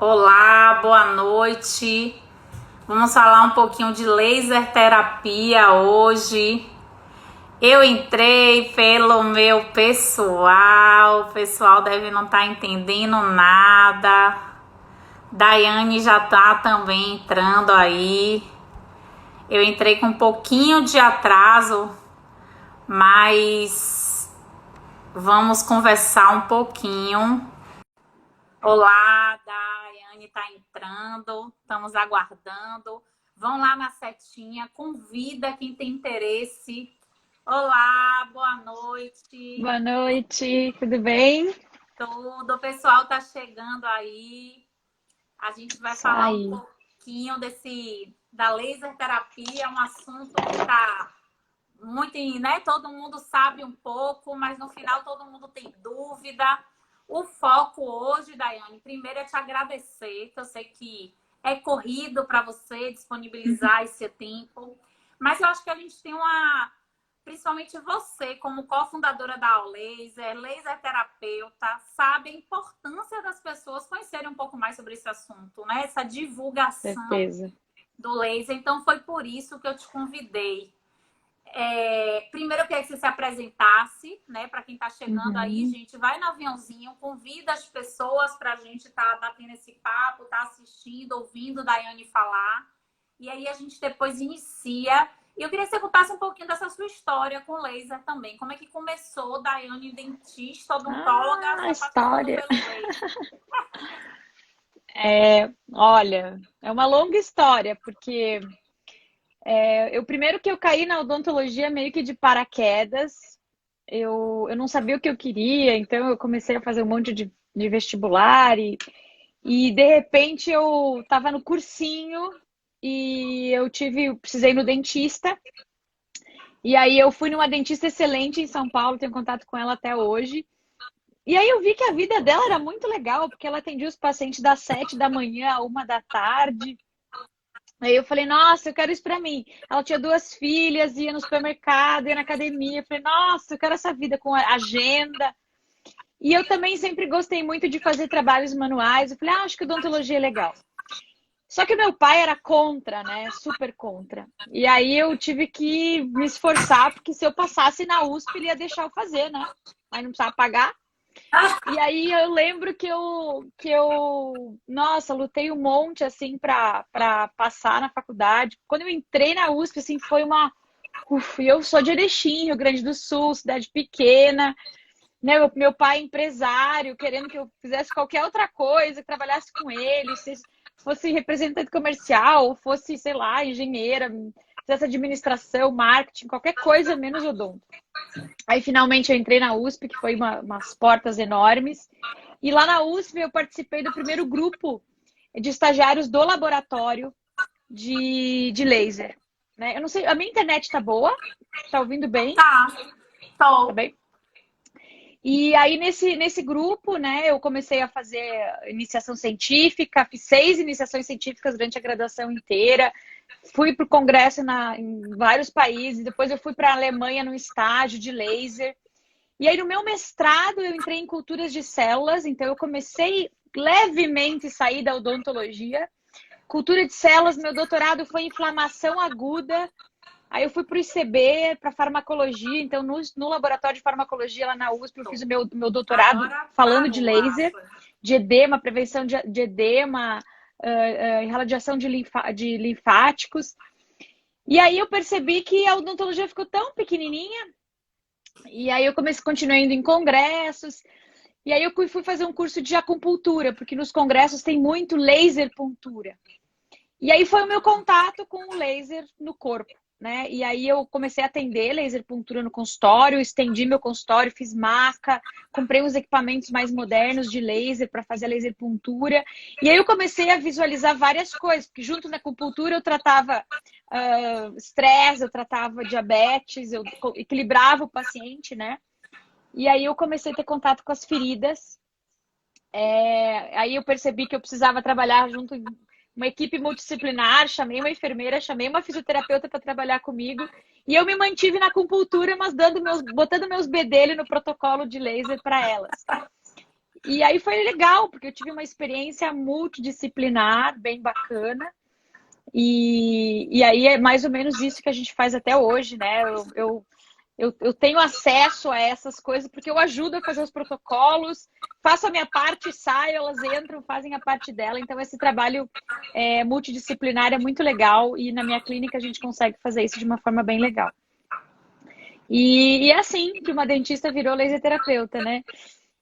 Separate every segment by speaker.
Speaker 1: Olá, boa noite. Vamos falar um pouquinho de laser terapia hoje. Eu entrei pelo meu pessoal, o pessoal deve não estar entendendo nada. Daiane já tá também entrando aí. Eu entrei com um pouquinho de atraso, mas vamos conversar um pouquinho. Olá, Daiane está entrando, estamos aguardando. Vão lá na setinha, convida quem tem interesse. Olá, boa noite.
Speaker 2: Boa noite, tudo bem?
Speaker 1: Tudo, o pessoal está chegando aí. A gente vai
Speaker 2: Isso
Speaker 1: falar um
Speaker 2: aí.
Speaker 1: pouquinho da laser terapia, é um assunto que está muito, né? Todo mundo sabe um pouco, mas no final todo mundo tem dúvida. O foco hoje, Daiane, primeiro é te agradecer, que eu sei que é corrido para você disponibilizar esse tempo, mas eu acho que a gente tem principalmente você, como cofundadora da Aulaser, laser terapeuta, sabe a importância das pessoas conhecerem um pouco mais sobre esse assunto, né? Essa divulgação
Speaker 2: Certeza.
Speaker 1: do laser. Então, foi por isso que eu te convidei. Primeiro eu queria que você se apresentasse, né? Para quem está chegando aí,
Speaker 2: Uhum.
Speaker 1: gente, vai no aviãozinho, convida as pessoas para a gente estar batendo esse papo, tá assistindo, ouvindo Daiane falar. E aí a gente depois inicia. E eu queria que você contasse um pouquinho dessa sua história com laser também. Como é que começou, Daiane, dentista, odontóloga, se
Speaker 2: A
Speaker 1: apaixonando
Speaker 2: história.
Speaker 1: pelo laser?
Speaker 2: Olha, é uma longa história, porque eu primeiro que eu caí na odontologia meio que de paraquedas. Eu não sabia o que eu queria, então eu comecei a fazer um monte de vestibular e de repente eu estava no cursinho e precisei ir no dentista. E aí eu fui numa dentista excelente em São Paulo, tenho contato com ela até hoje. E aí eu vi que a vida dela era muito legal, porque ela atendia os pacientes das 7 da manhã à 1 da tarde. Aí eu falei, nossa, eu quero isso pra mim. Ela tinha duas filhas, ia no supermercado, ia na academia. Eu falei, nossa, eu quero essa vida com agenda. E eu também sempre gostei muito de fazer trabalhos manuais. Eu falei, acho que odontologia é legal. Só que meu pai era contra, né? Super contra. E aí eu tive que me esforçar, porque se eu passasse na USP, ele ia deixar eu fazer, né? Aí não precisava pagar. E aí eu lembro nossa, lutei um monte, assim, para passar na faculdade. Quando eu entrei na USP, assim, foi uma... Uf, eu sou de Erechim, Rio Grande do Sul, cidade pequena, né? Meu pai é empresário, querendo que eu fizesse qualquer outra coisa, que trabalhasse com ele, se fosse representante comercial, fosse, sei lá, engenheira, fizesse administração, marketing, qualquer coisa menos odonto. Aí finalmente eu entrei na USP, que foi umas portas enormes. E lá na USP eu participei do primeiro grupo de estagiários do laboratório de laser. Né? Eu não sei, a minha internet tá boa? Tá ouvindo bem?
Speaker 1: Tá,
Speaker 2: Tá
Speaker 1: tô.
Speaker 2: bem? E aí, nesse grupo, né, eu comecei a fazer iniciação científica, fiz 6 iniciações científicas durante a graduação inteira, fui para o congresso em vários países, depois eu fui para a Alemanha num estágio de laser. E aí, no meu mestrado, eu entrei em culturas de células, então eu comecei levemente a sair da odontologia. Cultura de células, meu doutorado foi em inflamação aguda. Aí eu fui para o ICB, para farmacologia, então no laboratório de farmacologia lá na USP eu fiz o meu doutorado
Speaker 1: Agora
Speaker 2: falando de
Speaker 1: parou,
Speaker 2: laser,
Speaker 1: Rafa.
Speaker 2: de edema, prevenção de edema, irradiação de linfáticos. E aí eu percebi que a odontologia ficou tão pequenininha, e aí eu continuei indo em congressos, e aí eu fui fazer um curso de acupuntura, porque nos congressos tem muito laser puntura. E aí foi o meu contato com o laser no corpo, né? E aí eu comecei a atender laser puntura no consultório, estendi meu consultório, fiz maca, comprei uns equipamentos mais modernos de laser para fazer a laser puntura. E aí eu comecei a visualizar várias coisas, porque junto na acupuntura eu tratava estresse, eu tratava diabetes, eu equilibrava o paciente, né? E aí eu comecei a ter contato com as feridas. Aí eu percebi que eu precisava trabalhar junto em uma equipe multidisciplinar, chamei uma enfermeira, chamei uma fisioterapeuta para trabalhar comigo e eu me mantive na acupuntura, mas botando meus bedelhos no protocolo de laser para elas. E aí foi legal, porque eu tive uma experiência multidisciplinar, bem bacana. E aí é mais ou menos isso que a gente faz até hoje, né? Eu tenho acesso a essas coisas porque eu ajudo a fazer os protocolos, faço a minha parte, saio, elas entram, fazem a parte dela. Então, esse trabalho multidisciplinar é muito legal e na minha clínica a gente consegue fazer isso de uma forma bem legal. E é assim que uma dentista virou laser terapeuta, né?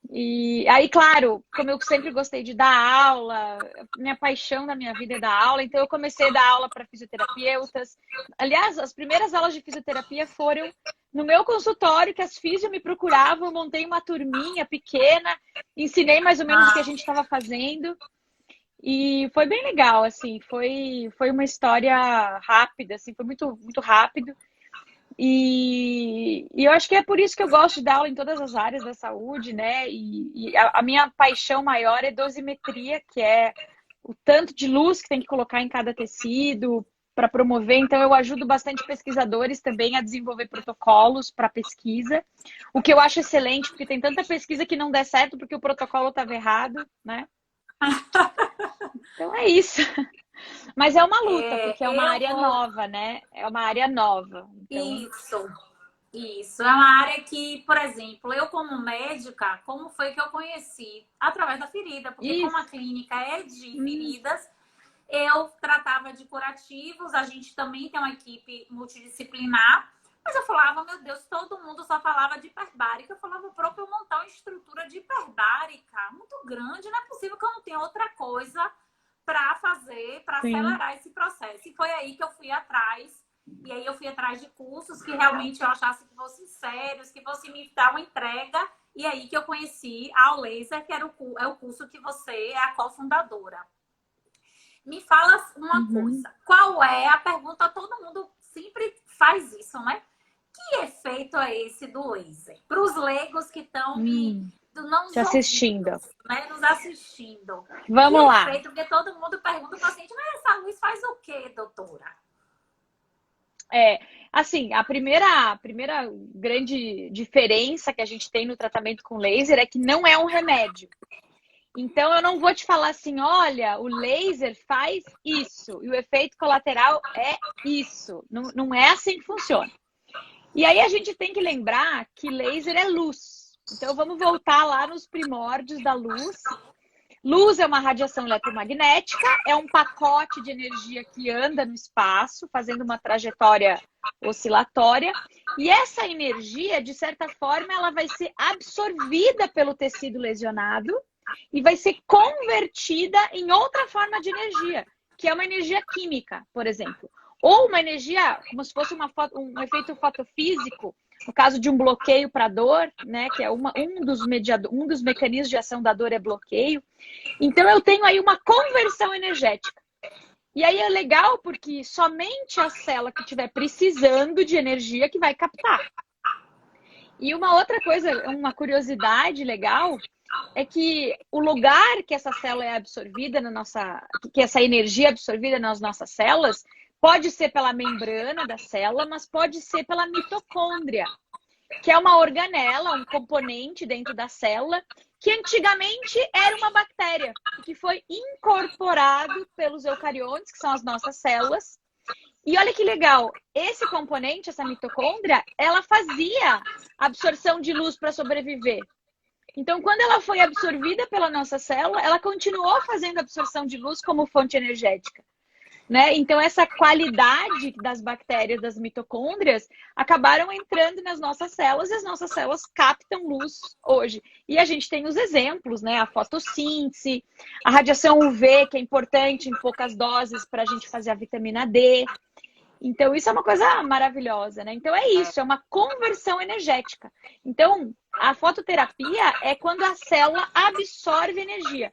Speaker 2: E aí, claro, como eu sempre gostei de dar aula, minha paixão na minha vida é dar aula, então eu comecei a dar aula para fisioterapeutas. Aliás, as primeiras aulas de fisioterapia foram no meu consultório, que as físio me procuravam, eu montei uma turminha pequena, ensinei mais ou menos o que a gente estava fazendo. E foi bem legal, assim, foi uma história rápida, assim, foi muito, muito rápido. E eu acho que é por isso que eu gosto de dar aula em todas as áreas da saúde, né? E a minha paixão maior é dosimetria, que é o tanto de luz que tem que colocar em cada tecido para promover. Então, eu ajudo bastante pesquisadores também a desenvolver protocolos para pesquisa, o que eu acho excelente, porque tem tanta pesquisa que não der certo porque o protocolo estava errado, né? Então, é isso. Mas é uma luta, porque é uma área nova, né? É uma área nova. Então...
Speaker 1: Isso. É uma área que, por exemplo, eu como médica, como foi que eu conheci? Através da ferida, porque como a clínica é de feridas, eu tratava de curativos, a gente também tem uma equipe multidisciplinar, mas eu falava, meu Deus, todo mundo só falava de hiperbárica. Eu falava, próprio eu montar uma estrutura de hiperbárica muito grande, não é possível que eu não tenha outra coisa para fazer, para acelerar esse processo. E foi aí que eu fui atrás. E aí eu fui atrás de cursos que realmente eu achasse que fossem sérios, que fossem me dar uma entrega. E aí que eu conheci a Laser, que era o curso que você é a cofundadora. Me fala uma coisa. Qual é a pergunta? Todo mundo sempre faz isso, né? Que efeito é esse do laser? Para os leigos que estão
Speaker 2: te assistindo.
Speaker 1: Né? Nos assistindo.
Speaker 2: Vamos lá.
Speaker 1: Efeito? Porque todo mundo pergunta para o paciente, mas essa luz faz o quê, doutora?
Speaker 2: Assim, a primeira grande diferença que a gente tem no tratamento com laser é que não é um remédio. Então, eu não vou te falar assim, olha, o laser faz isso e o efeito colateral é isso. Não é assim que funciona. E aí a gente tem que lembrar que laser é luz. Então, vamos voltar lá nos primórdios da luz. Luz é uma radiação eletromagnética, é um pacote de energia que anda no espaço, fazendo uma trajetória oscilatória. E essa energia, de certa forma, ela vai ser absorvida pelo tecido lesionado e vai ser convertida em outra forma de energia, que é uma energia química, por exemplo. Ou uma energia, como se fosse um efeito fotofísico, no caso de um bloqueio para dor, né, que é um dos mecanismos de ação da dor é bloqueio. Então, eu tenho aí uma conversão energética. E aí é legal porque somente a célula que estiver precisando de energia que vai captar. E uma outra coisa, uma curiosidade legal, é que o lugar que essa célula é absorvida que essa energia é absorvida nas nossas células, pode ser pela membrana da célula, mas pode ser pela mitocôndria, que é uma organela, um componente dentro da célula, que antigamente era uma bactéria, que foi incorporado pelos eucariontes, que são as nossas células. E olha que legal, esse componente, essa mitocôndria, ela fazia absorção de luz para sobreviver. Então, quando ela foi absorvida pela nossa célula, ela continuou fazendo absorção de luz como fonte energética. Né? Então, essa qualidade das bactérias, das mitocôndrias, acabaram entrando nas nossas células e as nossas células captam luz hoje. E a gente tem os exemplos, né? A fotossíntese, a radiação UV, que é importante em poucas doses para a gente fazer a vitamina D. Então, isso é uma coisa maravilhosa, né? Então, é isso, é uma conversão energética. Então, a fototerapia é quando a célula absorve energia.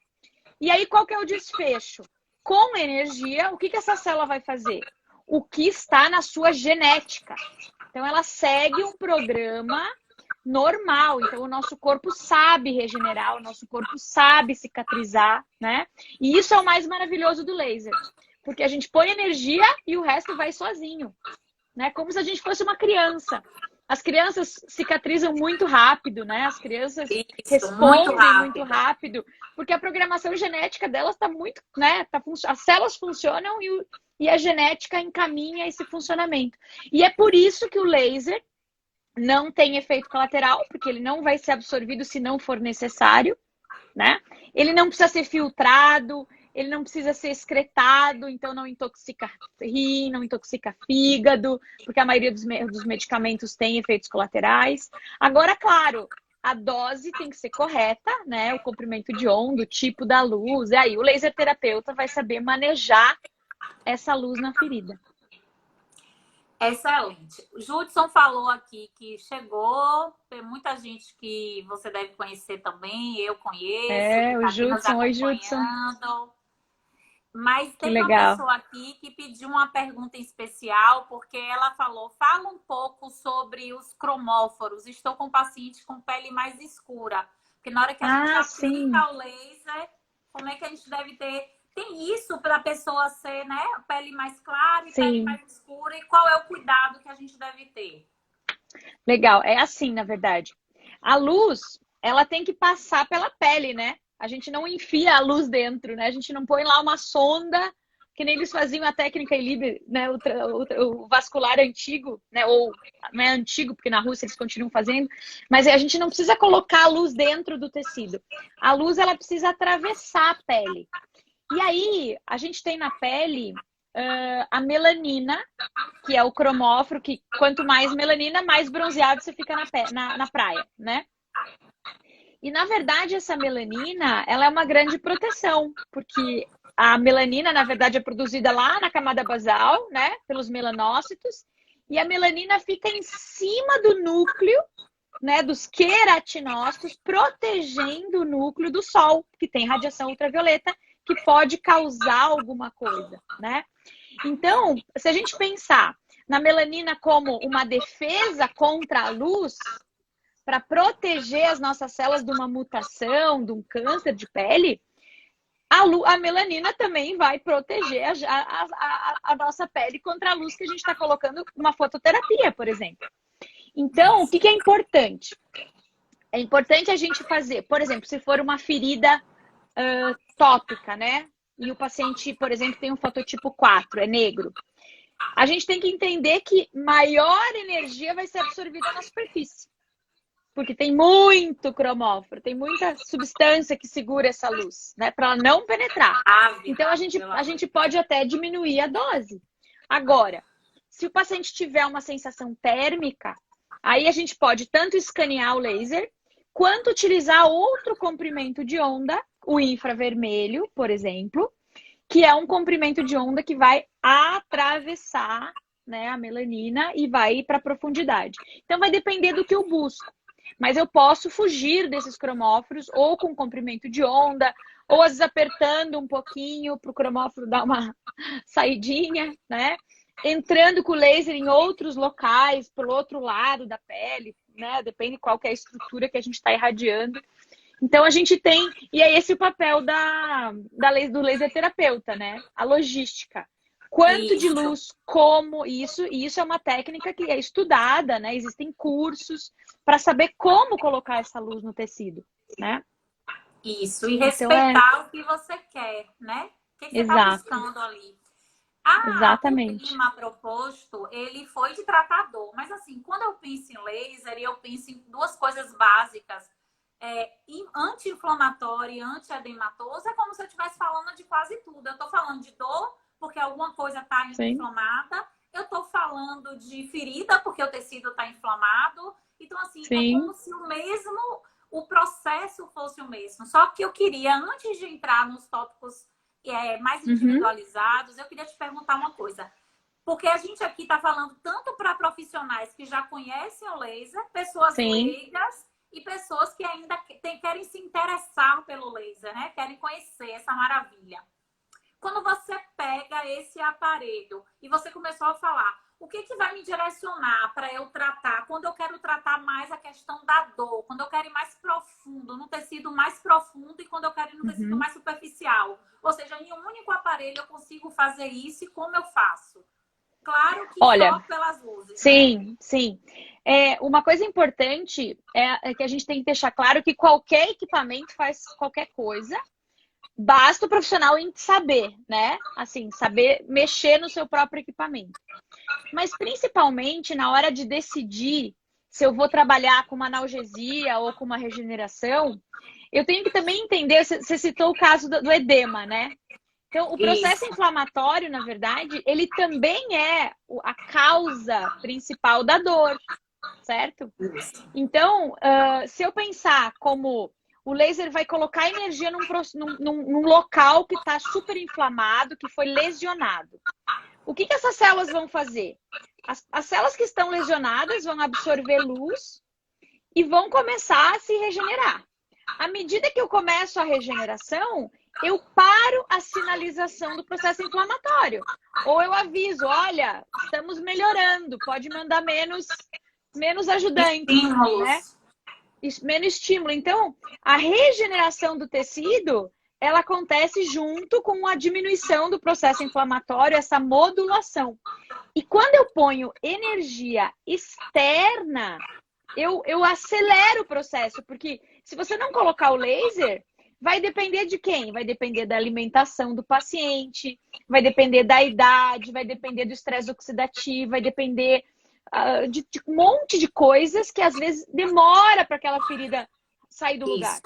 Speaker 2: E aí, qual que é o desfecho? Com energia, o que essa célula vai fazer? O que está na sua genética. Então, ela segue um programa normal. Então, o nosso corpo sabe regenerar, o nosso corpo sabe cicatrizar, né? E isso é o mais maravilhoso do laser. Porque a gente põe energia e o resto vai sozinho. Né? Como se a gente fosse uma criança. as crianças cicatrizam muito rápido, né? As crianças
Speaker 1: Isso, muito
Speaker 2: respondem muito
Speaker 1: rápido.
Speaker 2: rápido, porque a programação genética delas está muito, né? As células funcionam e a genética encaminha esse funcionamento. E é por isso que o laser não tem efeito colateral, porque ele não vai ser absorvido se não for necessário, né? Ele não precisa ser filtrado, ele não precisa ser excretado, então não intoxica rim, não intoxica fígado, porque a maioria dos medicamentos tem efeitos colaterais. Agora, claro, a dose tem que ser correta, né? O comprimento de onda, o tipo da luz, e aí o laser terapeuta vai saber manejar essa luz na ferida.
Speaker 1: Excelente. O Judson falou aqui que chegou, tem muita gente que você deve conhecer também, eu conheço, que
Speaker 2: É, o
Speaker 1: está aqui nos
Speaker 2: Judson. Oi, Judson.
Speaker 1: acompanhando. Mas
Speaker 2: Que
Speaker 1: teve uma
Speaker 2: legal.
Speaker 1: pessoa aqui que pediu uma pergunta especial, porque ela falou: fala um pouco sobre os cromóforos. Estou com um paciente com pele mais escura. Porque na hora que a gente
Speaker 2: Ah, sim,
Speaker 1: aplica o laser, como é que a gente deve ter? Tem isso para a pessoa ser, né? Pele mais clara e pele
Speaker 2: sim.
Speaker 1: mais escura. E qual é o cuidado que a gente deve ter?
Speaker 2: Legal. É assim, na verdade. A luz, ela tem que passar pela pele, né? A gente não enfia a luz dentro, né? A gente não põe lá uma sonda, que nem eles faziam a técnica Ilib, né? O vascular antigo, né? Ou não é antigo, porque na Rússia eles continuam fazendo, mas a gente não precisa colocar a luz dentro do tecido. A luz, ela precisa atravessar a pele. E aí, a gente tem na pele a melanina, que é o cromóforo, que quanto mais melanina, mais bronzeado você fica na praia, né? E, na verdade, essa melanina, ela é uma grande proteção, porque a melanina, na verdade, é produzida lá na camada basal, né? Pelos melanócitos, e a melanina fica em cima do núcleo, né? Dos queratinócitos, protegendo o núcleo do sol, que tem radiação ultravioleta, que pode causar alguma coisa, né? Então, se a gente pensar na melanina como uma defesa contra a luz, para proteger as nossas células de uma mutação, de um câncer de pele, a melanina também vai proteger a nossa pele contra a luz que a gente está colocando uma fototerapia, por exemplo. Então, o que é importante? É importante a gente fazer, por exemplo, se for uma ferida tópica, né? E o paciente, por exemplo, tem um fototipo 4, é negro. A gente tem que entender que maior energia vai ser absorvida na superfície. Porque tem muito cromóforo, tem muita substância que segura essa luz, né? Para ela não penetrar. Então a gente pode até diminuir a dose. Agora, se o paciente tiver uma sensação térmica, aí a gente pode tanto escanear o laser, quanto utilizar outro comprimento de onda, o infravermelho, por exemplo, que é um comprimento de onda que vai atravessar, né, a melanina e vai ir para a profundidade. Então vai depender do que eu busco. Mas eu posso fugir desses cromóforos ou com comprimento de onda, ou às vezes apertando um pouquinho para o cromóforo dar uma saidinha, né? Entrando com o laser em outros locais, pelo outro lado da pele, né? Depende qual que é a estrutura que a gente está irradiando. Então a gente tem, e é esse o papel do laser terapeuta, né? A logística. Quanto de
Speaker 1: Isso,
Speaker 2: luz, como isso, e isso é uma técnica que é estudada, né? Existem cursos para saber como colocar essa luz no tecido, né?
Speaker 1: isso. E
Speaker 2: Então é
Speaker 1: respeitar o que você quer, né? O que você está
Speaker 2: exato,
Speaker 1: buscando ali. Ah, o
Speaker 2: exatamente.
Speaker 1: clima proposto, ele foi de tratador. Mas assim, quando eu penso em laser, eu penso em duas coisas básicas. Anti-inflamatório e anti-edematoso é como se eu estivesse falando de quase tudo. Eu estou falando de dor, porque alguma coisa está
Speaker 2: Sim,
Speaker 1: inflamada. Eu estou falando de ferida, porque o tecido está inflamado. Então, assim, é como
Speaker 2: sim.
Speaker 1: se o processo fosse o mesmo. Só que eu queria, antes de entrar nos tópicos mais
Speaker 2: Uhum,
Speaker 1: individualizados, eu queria te perguntar uma coisa. Porque a gente aqui está falando tanto para profissionais que já conhecem o laser, pessoas
Speaker 2: sim.
Speaker 1: leigas e pessoas que ainda querem se interessar pelo laser, né? Querem conhecer essa maravilha. Quando você pega esse aparelho e você começou a falar, o que, que vai me direcionar para eu tratar? Quando eu quero tratar mais a questão da dor, quando eu quero ir mais profundo, no tecido mais profundo e quando eu quero ir no tecido
Speaker 2: Uhum.
Speaker 1: mais superficial. Ou seja, em um único aparelho eu consigo fazer isso e como eu faço? Claro que
Speaker 2: Olha,
Speaker 1: só pelas luzes, né?
Speaker 2: sim, sim. Uma coisa importante é que a gente tem que deixar claro que qualquer equipamento faz qualquer coisa, basta o profissional em saber, né? Assim, saber mexer no seu próprio equipamento. Mas principalmente na hora de decidir se eu vou trabalhar com uma analgesia ou com uma regeneração, eu tenho que também entender, você citou o caso do edema, né? Então, o processo inflamatório, na verdade, ele também é a causa principal da dor, certo? Então, se eu pensar como o laser vai colocar energia num local que está super inflamado, que foi lesionado, o que essas células vão fazer? As células que estão lesionadas vão absorver luz e vão começar a se regenerar. À medida que eu começo a regeneração, eu paro a sinalização do processo inflamatório. Ou eu aviso, olha, estamos melhorando, pode mandar menos ajudantes, né? Menos estímulo. Então, a regeneração do tecido, ela acontece junto com a diminuição do processo inflamatório, essa modulação. E quando eu ponho energia externa, eu acelero o processo, porque se você não colocar o laser, vai depender de quem? Vai depender da alimentação do paciente, vai depender da idade, vai depender do estresse oxidativo, vai depender de um monte de coisas que às vezes demora para aquela ferida sair do lugar.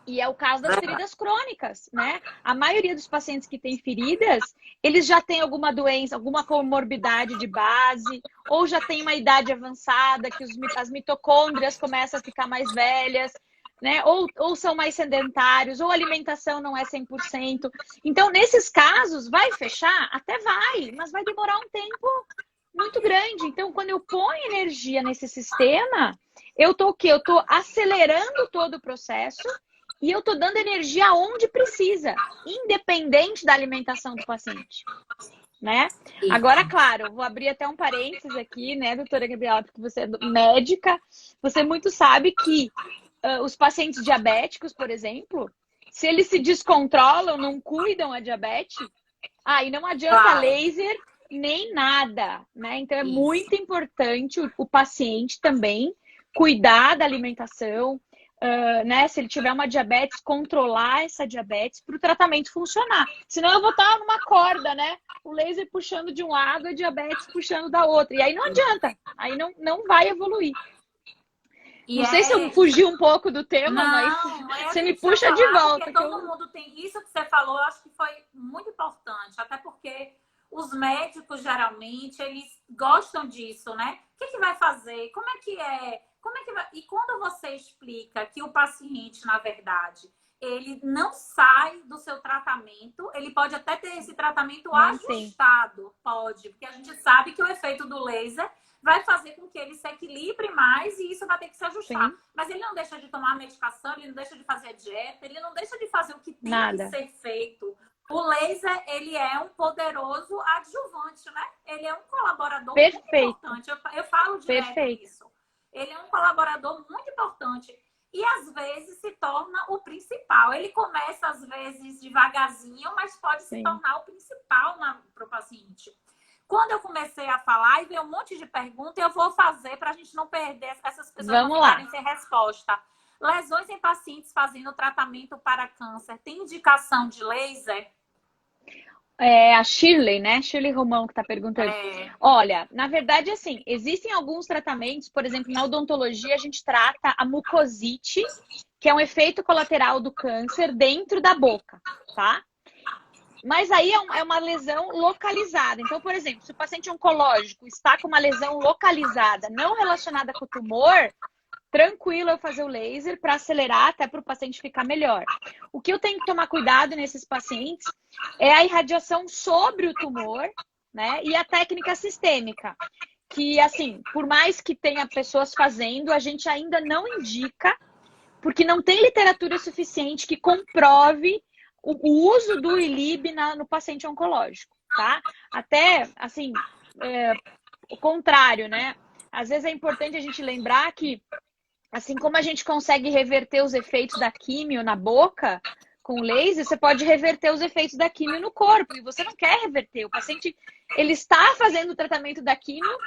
Speaker 2: E é o caso das feridas crônicas, né? A maioria dos pacientes que têm feridas, eles já têm alguma doença, alguma comorbidade de base, ou já têm uma idade avançada, que as mitocôndrias começam a ficar mais velhas, né? Ou são mais sedentários, ou a alimentação não é 100%. Então, nesses casos, vai fechar? Até vai, mas vai demorar um tempo muito grande. Então, quando eu ponho energia nesse sistema, eu tô o quê? Eu tô acelerando todo o processo e eu tô dando energia onde precisa, independente da alimentação do paciente, né? Agora, claro, vou abrir até um parênteses aqui, né, doutora Gabriela, porque você é médica, você muito sabe que os pacientes diabéticos, por exemplo, se eles se descontrolam, não cuidam a diabetes, aí não adianta laser nem nada, né? Então é muito importante o paciente também cuidar da alimentação, né? Se ele tiver uma diabetes, controlar essa diabetes para o tratamento funcionar. Senão eu vou estar numa corda, né? O laser puxando de um lado, a diabetes puxando da outra. E aí não adianta, aí não vai evoluir. Não sei se eu fugi um pouco do tema, mas você me puxa de volta.
Speaker 1: Porque todo mundo tem isso que você falou, eu acho que foi muito importante, até porque os médicos, geralmente, eles gostam disso, né? O que vai fazer? Como é que é? Como é que vai? E quando você explica que o paciente, na verdade, ele não sai do seu tratamento, ele pode até ter esse tratamento ajustado, pode, porque a gente sabe que o efeito do laser vai fazer com que ele se equilibre mais e isso vai ter que se ajustar. Sim. Mas ele não deixa de tomar medicação, ele não deixa de fazer a dieta, ele não deixa de fazer o que tem que ser feito. O laser, ele é um poderoso adjuvante, né? Ele é um colaborador muito importante. Eu falo direto isso. Ele é um colaborador muito importante. E, às vezes, se torna o principal. Ele começa, às vezes, devagarzinho, mas pode se tornar o principal para o paciente. Quando eu comecei a falar, e veio um monte de perguntas, eu vou fazer para a gente não perder essas pessoas não ficarem sem resposta. Lesões em pacientes fazendo tratamento para câncer. Tem indicação de laser?
Speaker 2: A Shirley, né? Shirley Romão que está perguntando. Olha, na verdade, assim, existem alguns tratamentos, por exemplo, na odontologia a gente trata a mucosite, que é um efeito colateral do câncer dentro da boca, tá? Mas aí é uma lesão localizada. Então, por exemplo, se o paciente oncológico está com uma lesão localizada, não relacionada com o tumor, tranquilo eu fazer o laser para acelerar até para o paciente ficar melhor. O que eu tenho que tomar cuidado nesses pacientes é a irradiação sobre o tumor, né? E a técnica sistêmica, que assim, por mais que tenha pessoas fazendo, a gente ainda não indica, porque não tem literatura suficiente que comprove o uso do ILIB no paciente oncológico, tá? Até, assim, o contrário, né? Às vezes é importante a gente lembrar que, assim como a gente consegue reverter os efeitos da químio na boca, com o laser, você pode reverter os efeitos da quimio no corpo. E você não quer reverter. O paciente, ele está fazendo o tratamento da quimio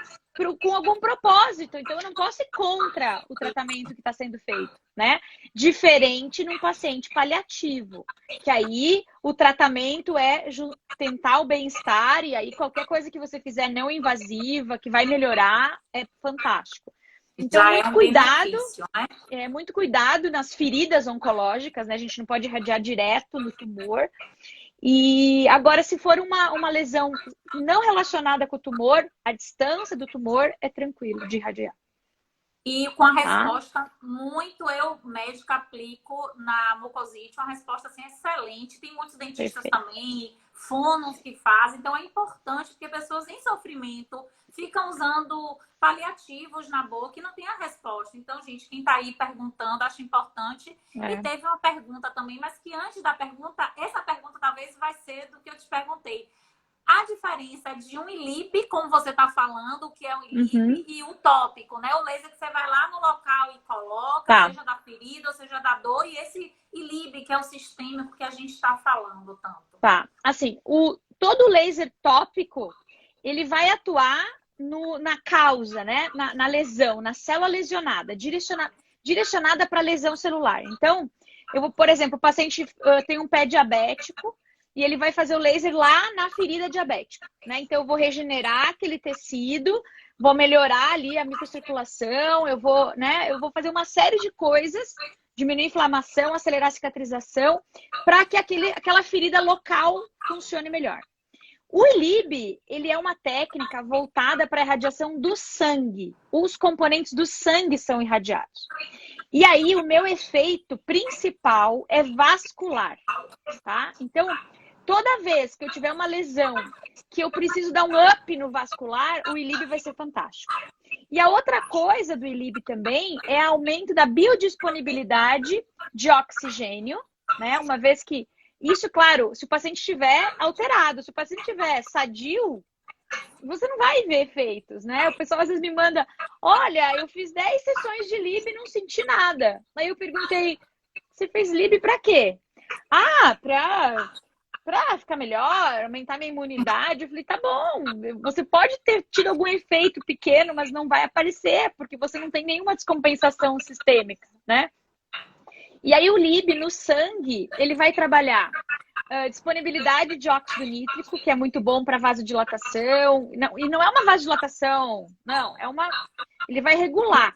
Speaker 2: com algum propósito. Então, eu não posso ir contra o tratamento que está sendo feito, né? Diferente num paciente paliativo. Que aí, o tratamento é tentar o bem-estar. E aí, qualquer coisa que você fizer não invasiva, que vai melhorar, é fantástico. Então,
Speaker 1: Já é
Speaker 2: muito
Speaker 1: um
Speaker 2: cuidado,
Speaker 1: benefício, né?
Speaker 2: muito cuidado nas feridas oncológicas, né? A gente não pode irradiar direto no tumor. E agora, se for uma lesão não relacionada com o tumor, a distância do tumor é tranquilo de irradiar.
Speaker 1: E com a
Speaker 2: Tá?
Speaker 1: resposta muito, eu, médica, aplico na mucosite, uma resposta assim, excelente. Tem muitos dentistas
Speaker 2: Perfeito.
Speaker 1: também, fonos que fazem. Então é importante, porque pessoas em sofrimento ficam usando paliativos na boca e não tem a resposta. Então, gente, quem está aí perguntando, acho importante. E teve uma pergunta também, mas que antes da pergunta, essa pergunta talvez vai ser do que eu te perguntei. A diferença de um ILIB, como você está falando, o que é um ILIB, e o tópico, né? O laser que você vai lá no local e coloca, seja da ferida ou seja da dor, e esse ILIB, que é o sistêmico que a gente está falando tanto.
Speaker 2: Tá. Assim, todo laser tópico, ele vai atuar na causa, né? Na lesão, na célula lesionada, direcionada para a lesão celular. Então, por exemplo, o paciente tem um pé diabético, e ele vai fazer o laser lá na ferida diabética, né? Então, eu vou regenerar aquele tecido, vou melhorar ali a microcirculação, eu vou fazer uma série de coisas, diminuir a inflamação, acelerar a cicatrização, para que aquela ferida local funcione melhor. O ILIB, ele é uma técnica voltada para a irradiação do sangue. Os componentes do sangue são irradiados. E aí, o meu efeito principal é vascular, tá? Então, toda vez que eu tiver uma lesão que eu preciso dar um up no vascular, o ILIB vai ser fantástico. E a outra coisa do ILIB também é aumento da biodisponibilidade de oxigênio, né? Uma vez que isso, claro, se o paciente estiver alterado, se o paciente estiver sadio, você não vai ver efeitos, né? O pessoal às vezes me manda, olha, eu fiz 10 sessões de LIB e não senti nada. Aí eu perguntei, você fez LIB pra quê? Ah, pra ficar melhor, aumentar minha imunidade. Eu falei, tá bom, você pode ter tido algum efeito pequeno, mas não vai aparecer, porque você não tem nenhuma descompensação sistêmica, né? E aí o LIB no sangue, ele vai trabalhar disponibilidade de óxido nítrico, que é muito bom para vasodilatação. E não é uma vasodilatação, não, ele vai regular.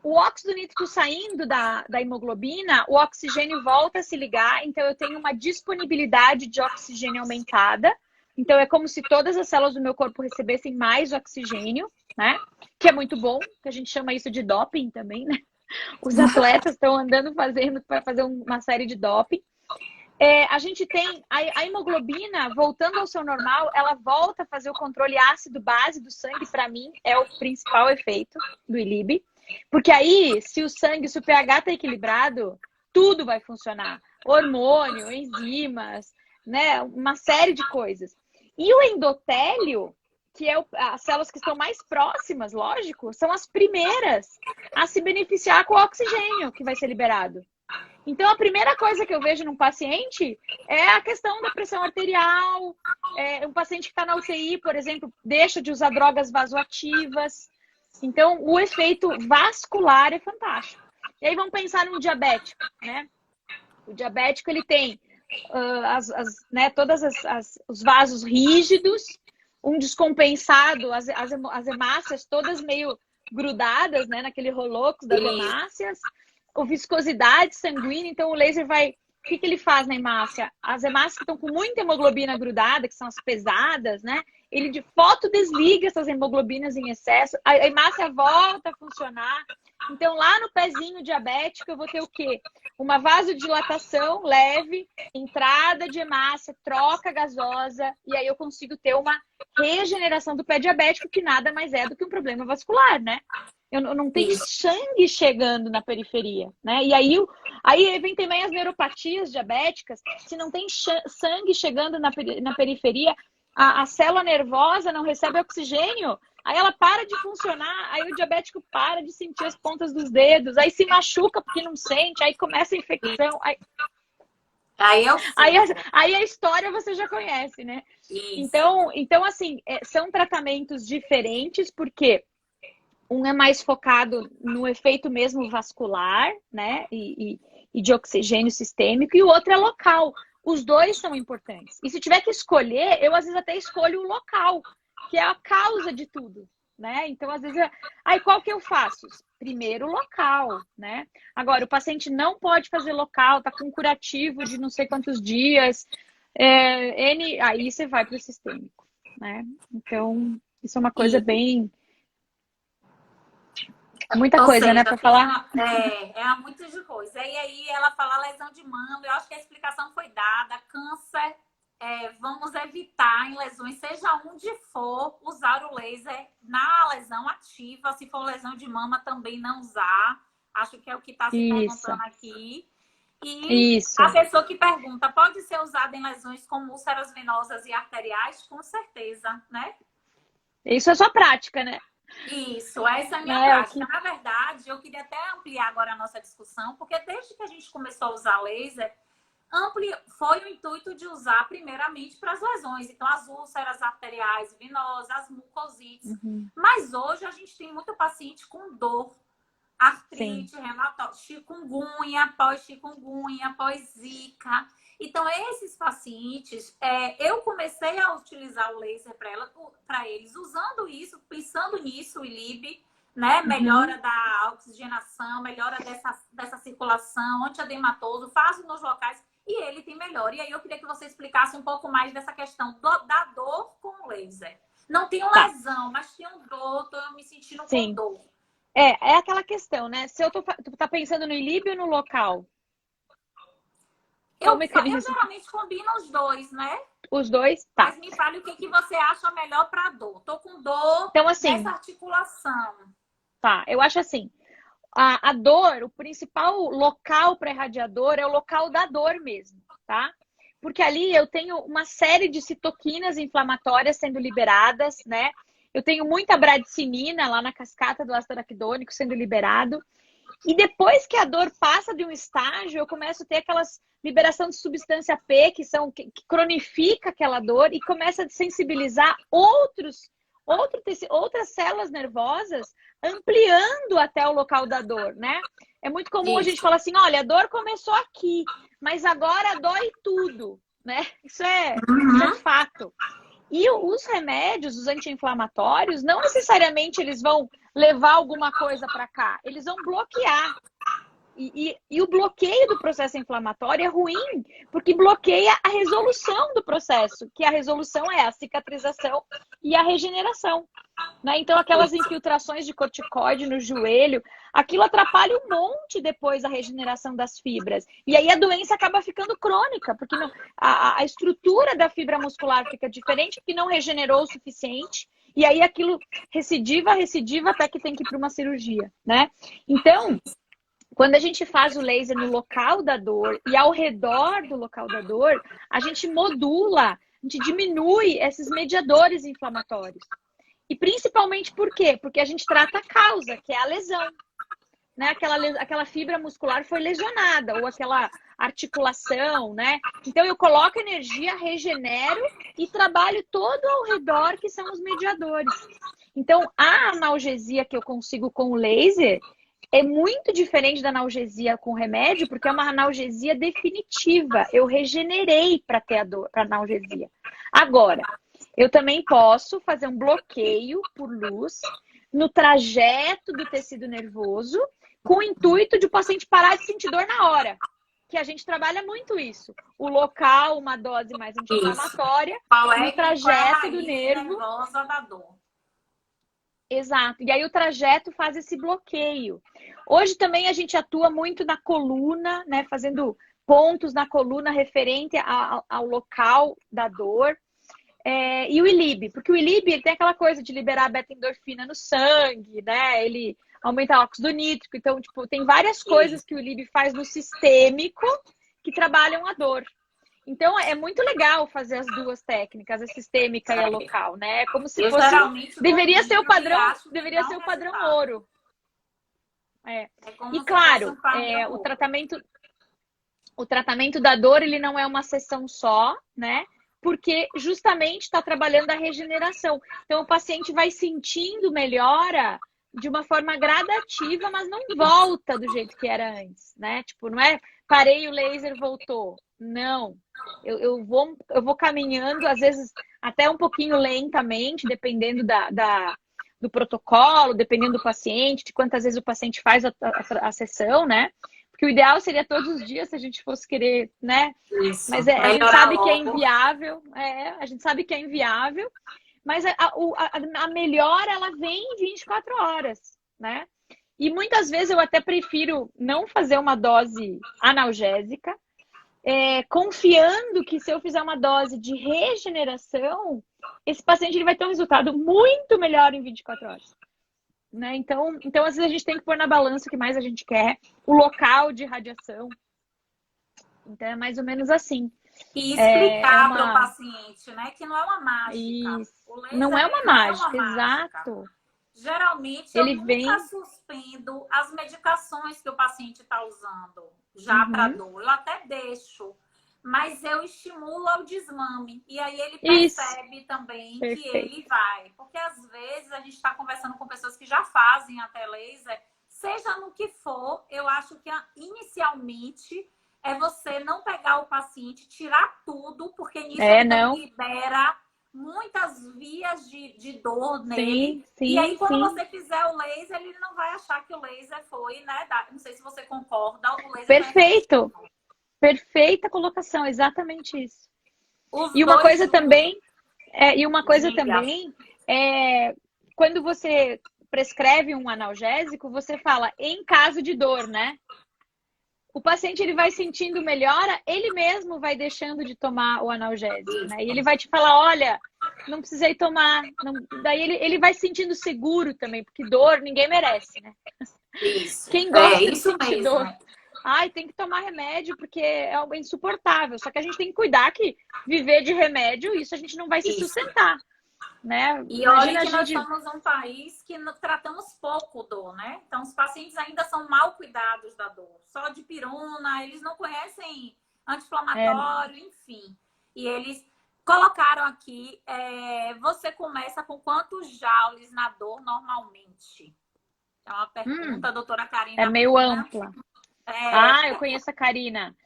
Speaker 2: O óxido nítrico saindo da hemoglobina, o oxigênio volta a se ligar, então eu tenho uma disponibilidade de oxigênio aumentada. Então é como se todas as células do meu corpo recebessem mais oxigênio, né? Que é muito bom, que a gente chama isso de doping também, né? Os atletas estão andando para fazer uma série de doping. A gente tem a hemoglobina voltando ao seu normal, ela volta a fazer o controle ácido-base do sangue, para mim, é o principal efeito do ILIB. Porque aí, se o pH está equilibrado, tudo vai funcionar. Hormônio, enzimas, né? Uma série de coisas. E o endotélio, que é as células que estão mais próximas, lógico, são as primeiras a se beneficiar com o oxigênio que vai ser liberado. Então, a primeira coisa que eu vejo num paciente é a questão da pressão arterial. Um paciente que está na UTI, por exemplo, deixa de usar drogas vasoativas. Então, o efeito vascular é fantástico. E aí, vamos pensar num diabético, né? O diabético, ele tem todos os vasos rígidos, um descompensado, as hemácias todas meio grudadas, né, naquele rolocos das hemácias, ou viscosidade sanguínea. Então o laser vai... O que ele faz na hemácia? As hemácias que estão com muita hemoglobina grudada, que são as pesadas, né? Ele de desliga essas hemoglobinas em excesso, a hemácia volta a funcionar. Então, lá no pezinho diabético, eu vou ter o quê? Uma vasodilatação leve, entrada de hemácia, troca gasosa, e aí eu consigo ter uma regeneração do pé diabético, que nada mais é do que um problema vascular, né? Eu não tenho sangue chegando na periferia, né? E aí vem também as neuropatias diabéticas. Se não tem sangue chegando na periferia, a célula nervosa não recebe oxigênio, aí ela para de funcionar, aí o diabético para de sentir as pontas dos dedos, aí se machuca porque não sente, aí começa a infecção.
Speaker 1: Aí eu
Speaker 2: Aí,
Speaker 1: fico.
Speaker 2: aí a história você já conhece, né?
Speaker 1: Isso.
Speaker 2: Então assim, são tratamentos diferentes, porque um é mais focado no efeito mesmo vascular, né? E de oxigênio sistêmico, e o outro é local. Os dois são importantes. E se tiver que escolher, eu às vezes até escolho o local, que é a causa de tudo, né? Então, às vezes, aí qual que eu faço? Primeiro local, né? Agora, o paciente não pode fazer local, tá com curativo de não sei quantos dias, aí você vai para o sistêmico, né? Então, isso é uma coisa
Speaker 1: E,
Speaker 2: bem. É muita
Speaker 1: ou
Speaker 2: coisa, né,
Speaker 1: seja,
Speaker 2: para falar?
Speaker 1: é muito de coisa. E aí ela fala lesão de mama, eu acho que a explicação foi dada. Câncer, vamos evitar em lesões, seja onde for, usar o laser na lesão ativa. Se for lesão de mama, também não usar. Acho que é o que está se
Speaker 2: Isso,
Speaker 1: perguntando aqui. E a
Speaker 2: isso.
Speaker 1: pessoa que pergunta, pode ser usada em lesões como úlceras venosas e arteriais? Com certeza, né?
Speaker 2: Isso é só prática, né?
Speaker 1: Isso, essa é a minha
Speaker 2: Né? O
Speaker 1: prática.
Speaker 2: que...
Speaker 1: Na verdade, eu queria até ampliar agora a nossa discussão, porque desde que a gente começou a usar laser, foi o intuito de usar primeiramente para as lesões, então as úlceras arteriais venosas, as mucosites.
Speaker 2: Uhum,
Speaker 1: Mas hoje a gente tem muito paciente com dor,
Speaker 2: sim,
Speaker 1: artrite, reumatoide, chikungunya, pós-chikungunya, pós-zika. Então, esses pacientes, eu comecei a utilizar o laser para eles, usando isso, pensando nisso, o ILIB, né?
Speaker 2: uhum,
Speaker 1: Melhora da oxigenação, melhora dessa circulação, antiedematoso, faz nos locais e ele tem melhora. E aí eu queria que você explicasse um pouco mais dessa questão da dor com o laser. Não tenho
Speaker 2: tá,
Speaker 1: lesão, mas tenho dor, estou me sentindo com
Speaker 2: sim.
Speaker 1: dor.
Speaker 2: É aquela questão, né? Se tu tá pensando no ILIB ou no local? Qual o
Speaker 1: Eu
Speaker 2: mecanismo?
Speaker 1: geralmente combino os dois, né?
Speaker 2: Os dois? Tá.
Speaker 1: Mas me fale o que você acha melhor para dor. Tô com dor
Speaker 2: Então,
Speaker 1: nessa
Speaker 2: assim,
Speaker 1: articulação.
Speaker 2: tá, eu acho assim, a dor, o principal local para irradiador é o local da dor mesmo, tá? Porque ali eu tenho uma série de citoquinas inflamatórias sendo liberadas, né? Eu tenho muita bradicinina lá na cascata do ácido araquidônico sendo liberado. E depois que a dor passa de um estágio, eu começo a ter aquelas liberação de substância P, que cronifica aquela dor e começa a sensibilizar outras células nervosas, ampliando até o local da dor, né? É muito comum a gente
Speaker 1: Isso.
Speaker 2: falar assim, olha, a dor começou aqui, mas agora dói tudo, né? Isso é
Speaker 1: Uhum.
Speaker 2: fato. E os remédios, os anti-inflamatórios, não necessariamente eles vão levar alguma coisa para cá, eles vão bloquear. E o bloqueio do processo inflamatório é ruim, porque bloqueia a resolução do processo, que a resolução é a cicatrização e a regeneração. Né? Então, aquelas
Speaker 1: Isso.
Speaker 2: infiltrações de corticoide no joelho, aquilo atrapalha um monte depois a regeneração das fibras. E aí a doença acaba ficando crônica, porque a estrutura da fibra muscular fica diferente, porque não regenerou o suficiente. E aí aquilo recidiva até que tem que ir para uma cirurgia. Né? Então, quando a gente faz o laser no local da dor e ao redor do local da dor, a gente modula, a gente diminui esses mediadores inflamatórios. E principalmente por quê? Porque a gente trata a causa, que é a lesão. Né? Aquela fibra muscular foi lesionada, ou aquela articulação, né? Então eu coloco energia, regenero e trabalho todo ao redor, que são os mediadores. Então, a analgesia que eu consigo com o laser é muito diferente da analgesia com remédio, porque é uma analgesia definitiva. Eu regenerei para ter a dor, para analgesia. Agora, eu também posso fazer um bloqueio por luz no trajeto do tecido nervoso, com o intuito de o paciente parar de sentir dor na hora. Que a gente trabalha muito isso. O local, uma dose mais
Speaker 1: Isso.
Speaker 2: anti-inflamatória,
Speaker 1: Qual
Speaker 2: no
Speaker 1: é a
Speaker 2: trajeto do
Speaker 1: raiz
Speaker 2: nervo.
Speaker 1: nervosa da dor?
Speaker 2: Exato. E aí o trajeto faz esse bloqueio. Hoje também a gente atua muito na coluna, né? Fazendo pontos na coluna referente ao local da dor. E o ILIB, porque o ILIB ele tem aquela coisa de liberar beta-endorfina no sangue, né? Ele aumenta o óxido nítrico. Então, tipo, tem várias coisas que o ILIB faz no sistêmico que trabalham a dor. Então, é muito legal fazer as duas técnicas, a sistêmica e a local, né? É como se
Speaker 1: Eu
Speaker 2: fosse
Speaker 1: geralmente
Speaker 2: deveria ser o
Speaker 1: combino e
Speaker 2: padrão,
Speaker 1: acho que
Speaker 2: deveria
Speaker 1: dá
Speaker 2: ser
Speaker 1: um
Speaker 2: o padrão
Speaker 1: resultado.
Speaker 2: ouro. É.
Speaker 1: É como
Speaker 2: E
Speaker 1: se fosse
Speaker 2: claro,
Speaker 1: um padrão
Speaker 2: o
Speaker 1: ouro.
Speaker 2: tratamento o tratamento da dor, ele não é uma sessão só, né? Porque justamente está trabalhando a regeneração. Então, o paciente vai sentindo melhora de uma forma gradativa, mas não volta do jeito que era antes, né? Tipo, não é parei o laser, voltou. Não. Eu vou caminhando, às vezes até um pouquinho lentamente, dependendo do protocolo, dependendo do paciente, de quantas vezes o paciente faz a sessão, né? Porque o ideal seria todos os dias, se a gente fosse querer, né?
Speaker 1: Isso,
Speaker 2: Mas a gente
Speaker 1: melhorar
Speaker 2: sabe que é
Speaker 1: logo.
Speaker 2: inviável, a gente sabe que é inviável, mas a melhora, ela vem em 24 horas, né? E muitas vezes eu até prefiro não fazer uma dose analgésica, confiando que se eu fizer uma dose de regeneração, esse paciente ele vai ter um resultado muito melhor em 24 horas. Né? Então, às vezes a gente tem que pôr na balança o que mais a gente quer, o local de radiação. Então, é mais ou menos assim.
Speaker 1: E
Speaker 2: É
Speaker 1: explicar para o
Speaker 2: uma...
Speaker 1: paciente, né, que não é uma mágica.
Speaker 2: Isso.
Speaker 1: O
Speaker 2: Não
Speaker 1: laser
Speaker 2: é
Speaker 1: ele
Speaker 2: uma
Speaker 1: não é uma
Speaker 2: mágica,
Speaker 1: mágica.
Speaker 2: exato.
Speaker 1: Geralmente, eu
Speaker 2: Ele
Speaker 1: nunca
Speaker 2: vem...
Speaker 1: suspendo as medicações que o paciente está usando já para
Speaker 2: Uhum.
Speaker 1: dor. Eu até deixo, mas eu estimulo ao desmame. E aí ele
Speaker 2: Isso,
Speaker 1: percebe também que
Speaker 2: perfeito.
Speaker 1: ele vai. Porque às vezes a gente está conversando com pessoas que já fazem até laser, seja no que for, eu acho que inicialmente é você não pegar o paciente, tirar tudo, porque nisso ele também
Speaker 2: Não.
Speaker 1: libera muitas vias de dor nele.
Speaker 2: Sim,
Speaker 1: E
Speaker 2: sim,
Speaker 1: aí, quando
Speaker 2: sim.
Speaker 1: você fizer o laser, ele não vai achar que o laser foi, né? Não sei se você concorda, o laser foi
Speaker 2: Perfeito.
Speaker 1: efetivo.
Speaker 2: Perfeita colocação, exatamente isso.
Speaker 1: Os
Speaker 2: E uma
Speaker 1: dois
Speaker 2: coisa
Speaker 1: juntos.
Speaker 2: também, e uma coisa
Speaker 1: Diga.
Speaker 2: também é quando você prescreve um analgésico, você fala em caso de dor, né? O paciente ele vai sentindo melhora, ele mesmo vai deixando de tomar o analgésico, né? E ele vai te falar, olha, não precisei tomar. Não... Daí ele vai se sentindo seguro também, porque dor ninguém merece, né?
Speaker 1: Isso.
Speaker 2: Quem
Speaker 1: É
Speaker 2: gosta de
Speaker 1: isso
Speaker 2: sentir dor?
Speaker 1: mesmo.
Speaker 2: Ai, tem que tomar remédio porque é algo insuportável. Só que a gente tem que cuidar que viver de remédio, isso a gente não vai se
Speaker 1: Isso.
Speaker 2: sustentar, né?
Speaker 1: E olha
Speaker 2: Imagina a
Speaker 1: que nós
Speaker 2: gente...
Speaker 1: somos um país que tratamos pouco dor, né? Então, os pacientes ainda são mal cuidados da dor. Só de pirona, eles não conhecem
Speaker 2: Não.
Speaker 1: anti-inflamatório, enfim. E eles colocaram aqui, você começa com quantos joules na dor normalmente? É uma pergunta, a doutora
Speaker 2: É
Speaker 1: Karina
Speaker 2: meio
Speaker 1: Bruna.
Speaker 2: ampla.
Speaker 1: É,
Speaker 2: Ah, eu conheço a Karina.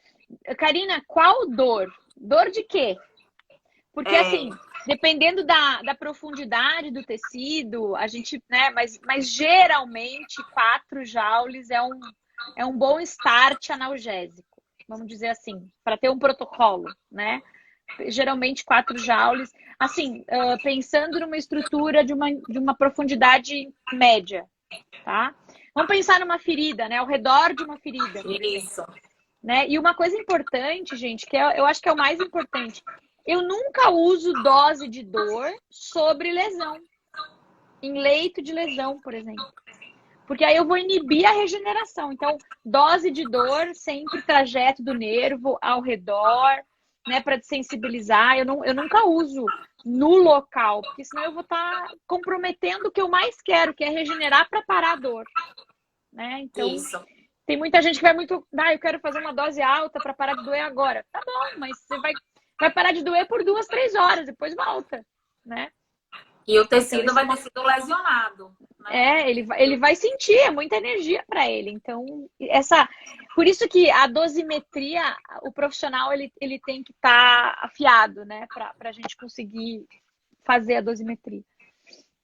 Speaker 2: Karina, qual dor? Dor de quê? Porque,
Speaker 1: é,
Speaker 2: assim, dependendo da profundidade do tecido, a gente, né? Mas geralmente 4 joules é um bom start analgésico, vamos dizer assim, para ter um protocolo, né? Geralmente 4 joules. Assim, pensando numa estrutura de uma profundidade média, tá? Vamos pensar numa ferida, né? Ao redor de uma ferida, por exemplo.
Speaker 1: isso.
Speaker 2: Né? E uma coisa importante, gente, que eu acho que é o mais importante. Eu nunca uso dose de dor sobre lesão. Em leito de lesão, por exemplo. Porque aí eu vou inibir a regeneração. Então, dose de dor, sempre trajeto do nervo ao redor, né, para desensibilizar. Eu nunca uso no local, porque senão eu vou estar comprometendo o que eu mais quero, que é regenerar para parar a dor. Né? Então,
Speaker 1: Isso.
Speaker 2: tem muita gente que vai muito. Eu quero fazer uma dose alta para parar de doer agora. Tá bom, mas você vai parar de doer por 2, 3 horas, depois volta, né?
Speaker 1: E o
Speaker 2: Então,
Speaker 1: tecido
Speaker 2: isso é
Speaker 1: vai ter
Speaker 2: uma.
Speaker 1: sido lesionado, né?
Speaker 2: Ele vai sentir, é muita energia para ele. Então, por isso que a dosimetria, o profissional ele tem que estar afiado, né, para a gente conseguir fazer a dosimetria.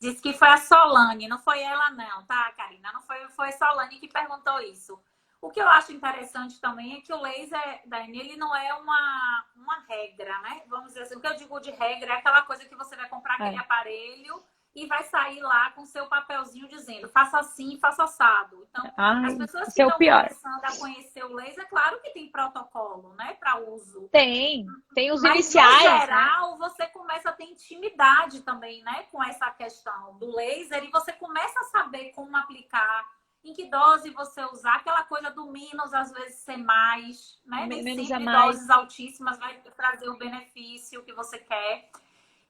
Speaker 1: Disse que foi a Solane, não foi ela não, tá, Karina? Não foi a Solane que perguntou isso. O que eu acho interessante também é que o laser, Dani, ele não é uma regra, né? Vamos dizer assim, o que eu digo de regra é aquela coisa que você vai comprar aquele
Speaker 2: É.
Speaker 1: aparelho e vai sair lá com seu papelzinho dizendo faça assim, faça assado. Então, as
Speaker 2: Ai,
Speaker 1: pessoas que
Speaker 2: isso é o
Speaker 1: estão
Speaker 2: pior.
Speaker 1: começando a conhecer o laser, claro que tem protocolo, né, para uso.
Speaker 2: Tem os
Speaker 1: Mas, no
Speaker 2: iniciais, né?
Speaker 1: geral, você começa a ter intimidade também, né? Com essa questão do laser. E você começa a saber como aplicar, em que dose você usar. Aquela coisa do menos, às vezes, ser mais, né? Nem
Speaker 2: Menos a
Speaker 1: sempre
Speaker 2: mais.
Speaker 1: doses altíssimas vai trazer o benefício que você quer.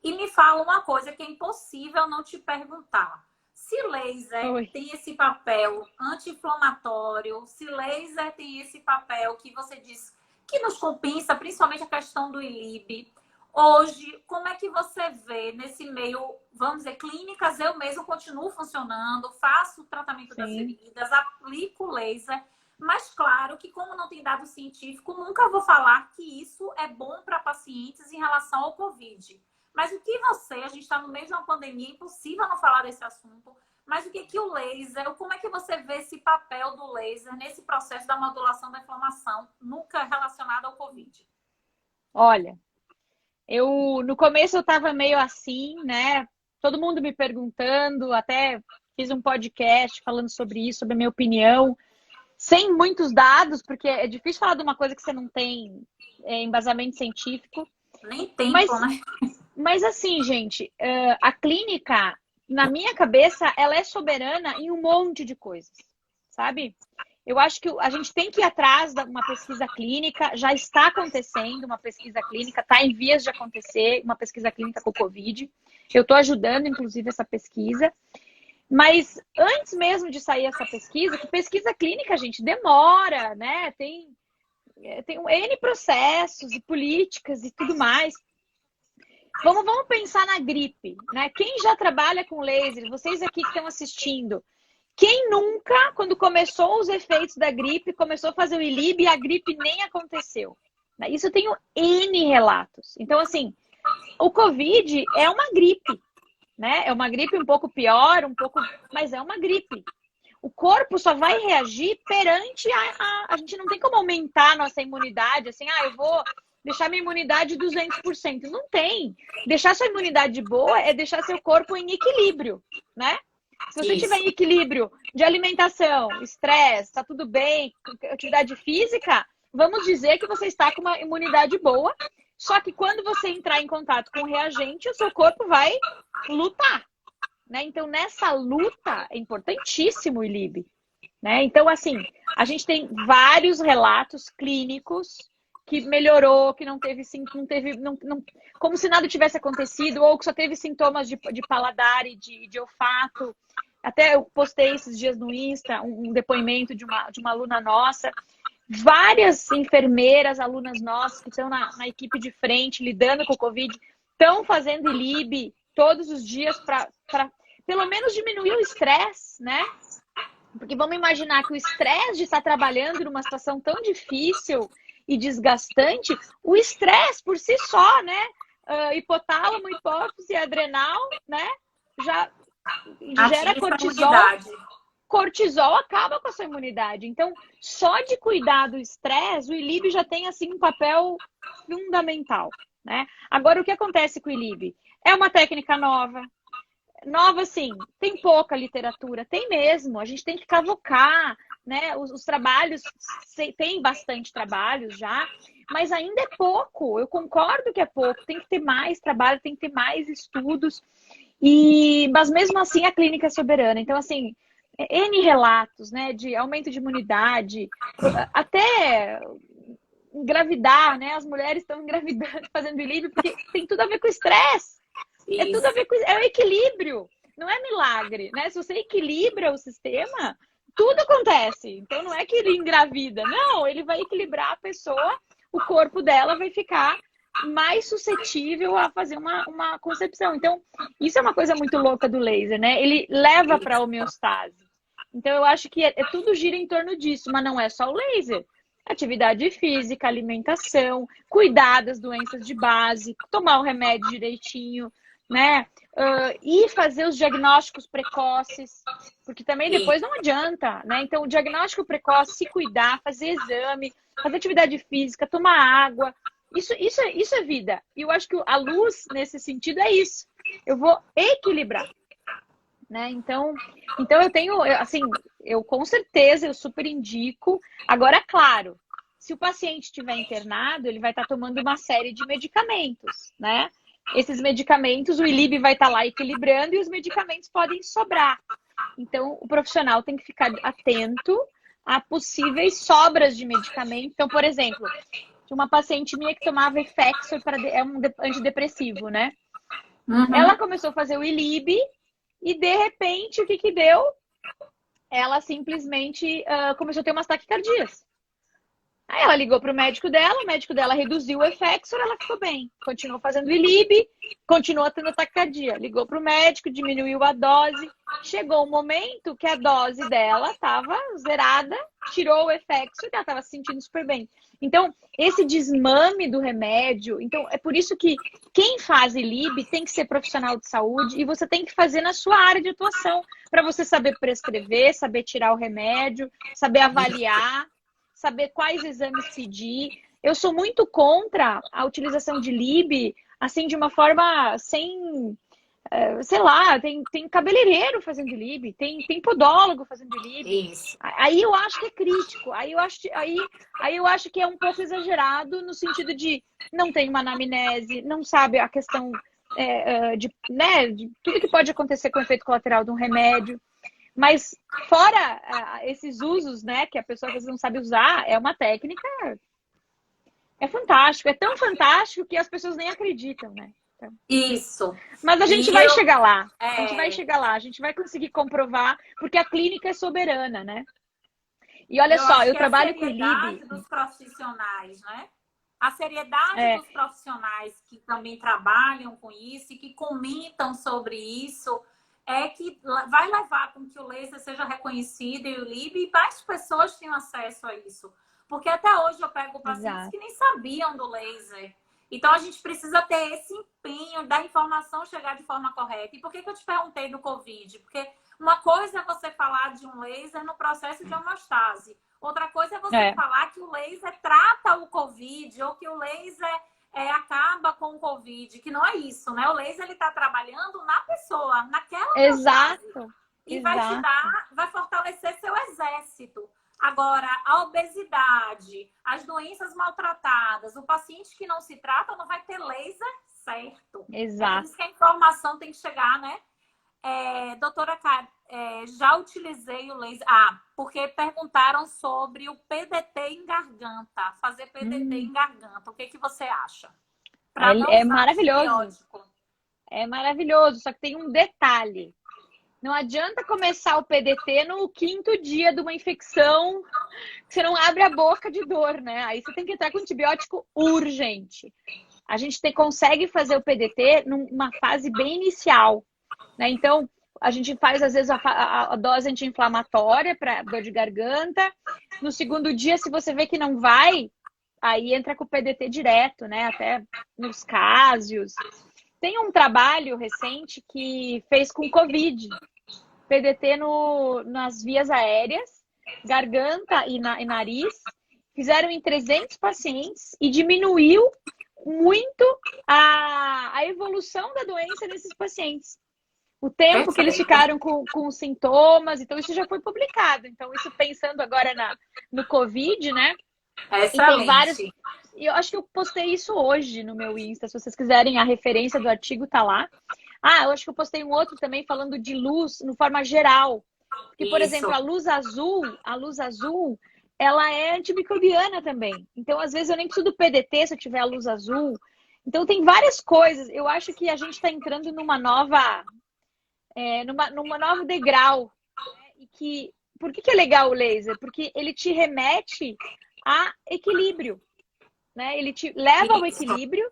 Speaker 1: E me fala uma coisa que é impossível não te perguntar. Se laser
Speaker 2: Oi.
Speaker 1: tem esse papel anti-inflamatório, se laser tem esse papel que você diz que nos compensa, principalmente a questão do ILIB. Hoje, como é que você vê nesse meio, vamos dizer, clínicas, eu mesmo continuo funcionando, faço o tratamento das
Speaker 2: Sim.
Speaker 1: feridas, aplico laser, mas claro que como não tem dado científico, nunca vou falar que isso é bom para pacientes em relação ao Covid. Mas o que a gente está no meio de uma pandemia, é impossível não falar desse assunto, mas o que o laser, como é que você vê esse papel do laser nesse processo da modulação da inflamação, nunca relacionado ao Covid?
Speaker 2: Olha, no começo eu estava meio assim, né? Todo mundo me perguntando, até fiz um podcast falando sobre isso, sobre a minha opinião, sem muitos dados, porque é difícil falar de uma coisa que você não tem embasamento científico.
Speaker 1: Nem tempo,
Speaker 2: Mas,
Speaker 1: né?
Speaker 2: mas assim, gente, a clínica, na minha cabeça, ela é soberana em um monte de coisas, sabe? Eu acho que a gente tem que ir atrás de uma pesquisa clínica, já está acontecendo uma pesquisa clínica, está em vias de acontecer uma pesquisa clínica com o Covid. Eu estou ajudando, inclusive, essa pesquisa. Mas antes mesmo de sair essa pesquisa, que pesquisa clínica, gente, demora, né? Tem um N processos e políticas e tudo mais. Vamos pensar na gripe, né? Quem já trabalha com laser, vocês aqui que estão assistindo, quem nunca, quando começou os efeitos da gripe, começou a fazer o ILIB e a gripe nem aconteceu? Isso eu tenho N relatos. Então, assim, o Covid é uma gripe, né? É uma gripe um pouco pior, mas é uma gripe. O corpo só vai reagir perante a gente não tem como aumentar a nossa imunidade, assim, eu vou deixar minha imunidade 200%. Não tem. Deixar sua imunidade boa é deixar seu corpo em equilíbrio, né? Se você tiver em equilíbrio de alimentação, estresse, tá tudo bem, atividade física, vamos dizer que você está com uma imunidade boa, só que quando você entrar em contato com o reagente, o seu corpo vai lutar, né? Então, nessa luta, é importantíssimo o ILIB, né? Então, assim, a gente tem vários relatos clínicos que melhorou, que não teve, como se nada tivesse acontecido, ou que só teve sintomas de paladar e de olfato. Até eu postei esses dias no Insta um depoimento de uma aluna nossa. Várias enfermeiras, alunas nossas, que estão na equipe de frente, lidando com o Covid, estão fazendo ILIB todos os dias para pelo menos diminuir o estresse, né? Porque vamos imaginar que o estresse de estar trabalhando numa situação tão difícil e desgastante, o estresse por si só, né? Hipotálamo, hipófise, adrenal, né? Já gera cortisol. Cortisol acaba com a sua imunidade. Então, só de cuidar do estresse, o ILIB já tem assim um papel fundamental, né? Agora, o que acontece com o ILIB? É uma técnica nova. Nova, sim, tem pouca literatura, tem mesmo, a gente tem que cavocar, né? Os trabalhos, tem bastante trabalhos já, mas ainda é pouco, eu concordo que é pouco, tem que ter mais trabalho, tem que ter mais estudos, mas mesmo assim a clínica é soberana. Então, assim, N relatos, né, de aumento de imunidade, até engravidar, né? As mulheres estão engravidando, fazendo ILIB, porque tem tudo a ver com estresse. É tudo a ver com o equilíbrio, não é milagre, né? Se você equilibra o sistema, tudo acontece. Então não é que ele engravida, não, ele vai equilibrar a pessoa, o corpo dela vai ficar mais suscetível a fazer uma concepção. Então, isso é uma coisa muito louca do laser, né? Ele leva para a homeostase. Então, eu acho que tudo gira em torno disso, mas não é só o laser. Atividade física, alimentação, cuidar das doenças de base, tomar o remédio direitinho, né? E fazer os diagnósticos precoces, porque também depois não adianta, né? Então, o diagnóstico precoce, se cuidar, fazer exame, fazer atividade física, tomar água, isso é vida. E eu acho que a luz, nesse sentido, é isso. Eu vou equilibrar, né? Então eu tenho, assim, eu com certeza, eu super indico. Agora, claro, se o paciente estiver internado, ele vai estar tomando uma série de medicamentos, né? Esses medicamentos, o ILIB vai estar lá equilibrando e os medicamentos podem sobrar. Então, o profissional tem que ficar atento a possíveis sobras de medicamento. Então, por exemplo, tinha uma paciente minha que tomava Effexor, é um antidepressivo, né? Uhum. Ela começou a fazer o ILIB e, de repente, o que deu? Ela simplesmente começou a ter umas taquicardias. Aí ela ligou para o médico dela reduziu o Effexor, ela ficou bem. Continuou fazendo Ilib, continuou tendo taquicardia. Ligou para o médico, diminuiu a dose. Chegou um momento que a dose dela estava zerada, tirou o Effexor e ela estava se sentindo super bem. Então, esse desmame do remédio, então é por isso que quem faz Ilib tem que ser profissional de saúde e você tem que fazer na sua área de atuação, para você saber prescrever, saber tirar o remédio, saber avaliar, saber quais exames pedir. Eu sou muito contra a utilização de Lib, assim, de uma forma sem, sei lá, tem cabeleireiro fazendo Lib, tem podólogo fazendo Lib.
Speaker 1: Isso.
Speaker 2: Aí eu acho que é crítico, aí eu acho que é um pouco exagerado no sentido de não tem uma anamnese, não sabe a questão de tudo que pode acontecer com o efeito colateral de um remédio. Mas fora esses usos, né, que a pessoa às vezes não sabe usar, é uma técnica, é fantástico, é tão fantástico que as pessoas nem acreditam, né? Então,
Speaker 1: isso.
Speaker 2: mas a gente vai chegar lá, a gente vai chegar lá, a gente vai conseguir comprovar, porque a clínica é soberana, né? E olha só, eu trabalho com o Lib.
Speaker 1: A seriedade dos profissionais, né? A seriedade dos profissionais que também trabalham com isso e que comentam sobre isso é que vai levar com que o laser seja reconhecido e o Lib e mais pessoas tenham acesso a isso. Porque até hoje eu pego pacientes que nem sabiam do laser. Então a gente precisa ter esse empenho da informação chegar de forma correta. E por que eu te perguntei do Covid? Porque uma coisa é você falar de um laser no processo de homeostase. Outra coisa é você falar que o laser trata o Covid ou que o laser acaba com o Covid, que não é isso, né? O laser, ele tá trabalhando na pessoa, naquela
Speaker 2: Exato.
Speaker 1: E vai fortalecer seu exército. Agora, a obesidade, as doenças maltratadas, o paciente que não se trata não vai ter laser certo.
Speaker 2: Exato.
Speaker 1: É por isso que a informação tem que chegar, né? Doutora Karen, já utilizei o laser. Porque perguntaram sobre o PDT em garganta. Fazer PDT em garganta. O que você acha?
Speaker 2: É maravilhoso. É maravilhoso, só que tem um detalhe. Não adianta começar o PDT no 5º dia de uma infecção, você não abre a boca de dor, né? Aí você tem que entrar com antibiótico urgente. A gente consegue fazer o PDT numa fase bem inicial, né? Então, a gente faz, às vezes, a dose anti-inflamatória para dor de garganta. No 2º dia, se você vê que não vai, aí entra com o PDT direto, né? Até nos cásios. Tem um trabalho recente que fez com Covid. PDT nas vias aéreas, garganta e nariz. Fizeram em 300 pacientes e diminuiu muito a evolução da doença nesses pacientes. O tempo que eles ficaram com sintomas, então isso já foi publicado. Então, isso pensando agora no Covid, né?
Speaker 1: Excelente.
Speaker 2: E tem vários. E eu acho que eu postei isso hoje no meu Insta. Se vocês quiserem, a referência do artigo tá lá. Eu acho que eu postei um outro também falando de luz no forma geral. Porque, por exemplo, a luz azul, ela é antimicrobiana também. Então, às vezes, eu nem preciso do PDT se eu tiver a luz azul. Então, tem várias coisas. Eu acho que a gente está entrando numa nova degrau. Né? E por que é legal o laser? Porque ele te remete a equilíbrio. Né? Ele te leva ao equilíbrio.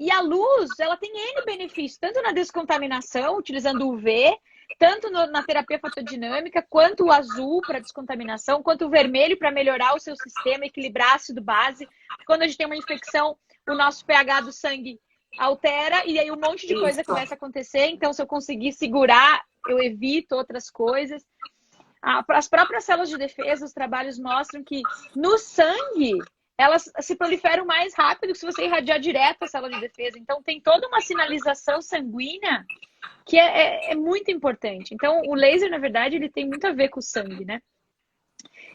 Speaker 2: E a luz, ela tem N benefícios, tanto na descontaminação, utilizando o UV, tanto na terapia fotodinâmica, quanto o azul para descontaminação, quanto o vermelho para melhorar o seu sistema, equilibrar ácido-base. Quando a gente tem uma infecção, o nosso pH do sangue altera e aí um monte de coisa começa a acontecer. Então, se eu conseguir segurar, eu evito outras coisas. As próprias células de defesa, os trabalhos mostram que no sangue elas se proliferam mais rápido que se você irradiar direto a célula de defesa. Então, tem toda uma sinalização sanguínea que é muito importante. Então, o laser, na verdade, ele tem muito a ver com o sangue, né?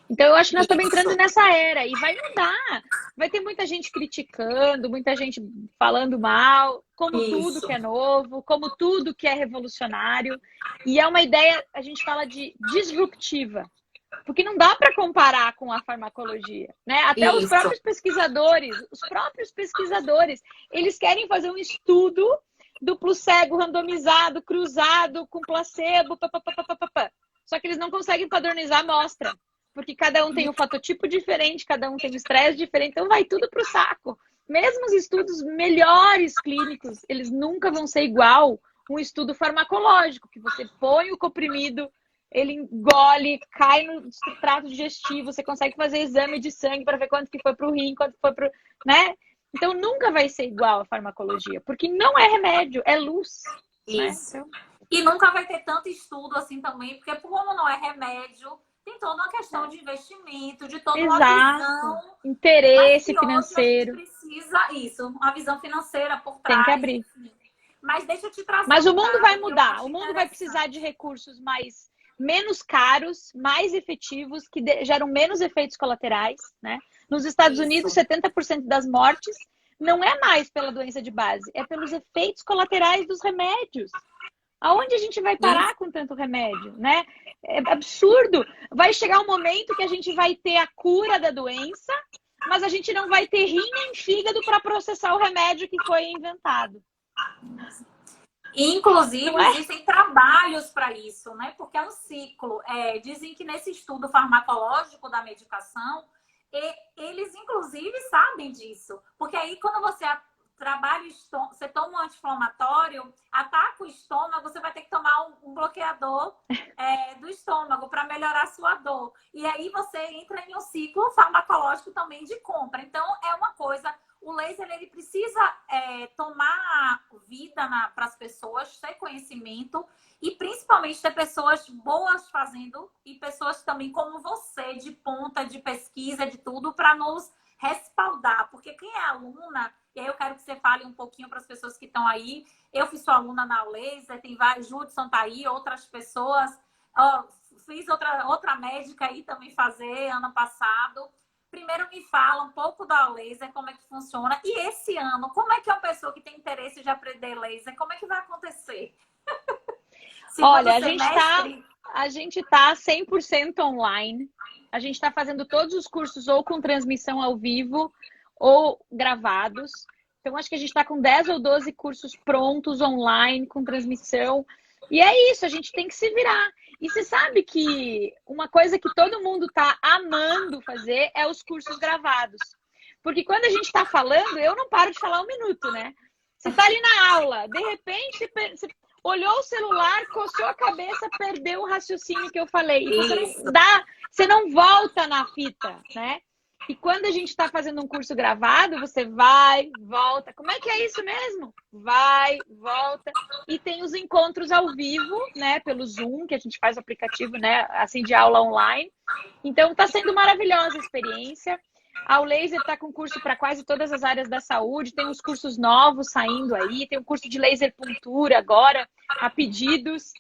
Speaker 2: Então, eu acho que nós estamos entrando nessa era e vai mudar. Vai ter muita gente criticando, muita gente falando mal, como tudo que é novo, como tudo que é revolucionário. E é uma ideia, a gente fala de disruptiva. Porque não dá para comparar com a farmacologia, né? Até os próprios pesquisadores, eles querem fazer um estudo duplo cego, randomizado, cruzado, com placebo, Só que eles não conseguem padronizar a amostra. porque cada um tem um fototipo diferente, cada um tem um estresse diferente, então vai tudo pro saco. Mesmo os estudos melhores clínicos, eles nunca vão ser igual um estudo farmacológico, que você põe o comprimido, ele engole, cai no trato digestivo, você consegue fazer exame de sangue para ver quanto que foi para o rim, quanto foi para o... né? Então nunca vai ser igual a farmacologia, porque não é remédio, é luz.
Speaker 1: Isso.
Speaker 2: Né?
Speaker 1: E nunca vai ter tanto estudo assim também, porque como não é remédio, tem toda uma questão de investimento, de toda uma visão.
Speaker 2: Interesse
Speaker 1: mas que
Speaker 2: financeiro.
Speaker 1: Hoje a gente precisa, isso, uma visão financeira por trás.
Speaker 2: Tem que abrir.
Speaker 1: Enfim. Mas deixa eu te trazer.
Speaker 2: Mas o mundo vai mudar. O mundo vai precisar de recursos menos caros, mais efetivos, que geram menos efeitos colaterais, né? Nos Estados Unidos, 70% das mortes não é mais pela doença de base, é pelos efeitos colaterais dos remédios. Aonde a gente vai parar com tanto remédio, né? É absurdo. Vai chegar um momento que a gente vai ter a cura da doença, mas a gente não vai ter rim nem fígado para processar o remédio que foi inventado.
Speaker 1: Inclusive, existem trabalhos para isso, né? Porque é um ciclo. Dizem que nesse estudo farmacológico da medicação, eles inclusive sabem disso. Porque aí quando você trabalha, você toma um anti-inflamatório, ataca o estômago, você vai ter que tomar um bloqueador do estômago para melhorar a sua dor. E aí você entra em um ciclo farmacológico também de compra. Então, é uma coisa... O laser, ele precisa tomar vida para as pessoas, ter conhecimento e principalmente ter pessoas boas fazendo e pessoas também como você, de ponta, de pesquisa, de tudo, para nos respaldar. Porque quem é aluna, e aí eu quero que você fale um pouquinho para as pessoas que estão aí. Eu fui sua aluna na laser, tem vários, Judson tá aí, outras pessoas. Fiz outra médica aí também fazer ano passado. Primeiro me fala um pouco da laser, como é que funciona. E esse ano, como é que uma pessoa que tem interesse de aprender laser, como é que vai acontecer?
Speaker 2: Olha, a gente tá 100% online. A gente está fazendo todos os cursos ou com transmissão ao vivo ou gravados. Então, acho que a gente está com 10 ou 12 cursos prontos online, com transmissão. E é isso, a gente tem que se virar. E você sabe que uma coisa que todo mundo está amando fazer é os cursos gravados. Porque quando a gente está falando, eu não paro de falar um minuto, né? Você está ali na aula, de repente você olhou o celular, coçou a cabeça, perdeu o raciocínio que eu falei. E você não volta na fita, né? E quando a gente está fazendo um curso gravado, você vai, volta. Como é que é isso mesmo? Vai, volta. E tem os encontros ao vivo, né? Pelo Zoom, que a gente faz o aplicativo, né? Assim, de aula online. Então, está sendo maravilhosa a experiência. A Laser está com curso para quase todas as áreas da saúde. Tem uns cursos novos saindo aí. Tem um curso de laser puntura agora, a pedidos.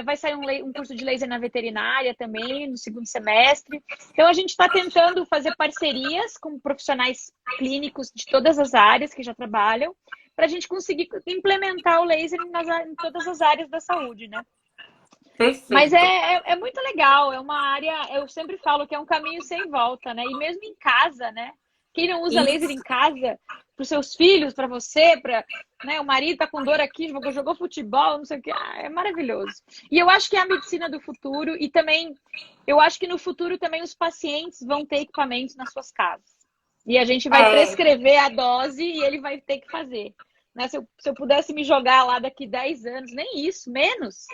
Speaker 2: Vai sair um curso de laser na veterinária também, no segundo semestre. Então, a gente está tentando fazer parcerias com profissionais clínicos de todas as áreas que já trabalham, para a gente conseguir implementar o laser em todas as áreas da saúde, né?
Speaker 1: Perfeito.
Speaker 2: Mas é muito legal, é uma área, eu sempre falo que é um caminho sem volta, né? E mesmo em casa, né? Quem não usa laser em casa, para os seus filhos, para você, né? O marido tá com dor aqui, jogou futebol, não sei o que. É maravilhoso. E eu acho que é a medicina do futuro e também, eu acho que no futuro também os pacientes vão ter equipamentos nas suas casas. E a gente vai prescrever a dose e ele vai ter que fazer. Né? Se eu pudesse me jogar lá daqui 10 anos, nem isso, menos.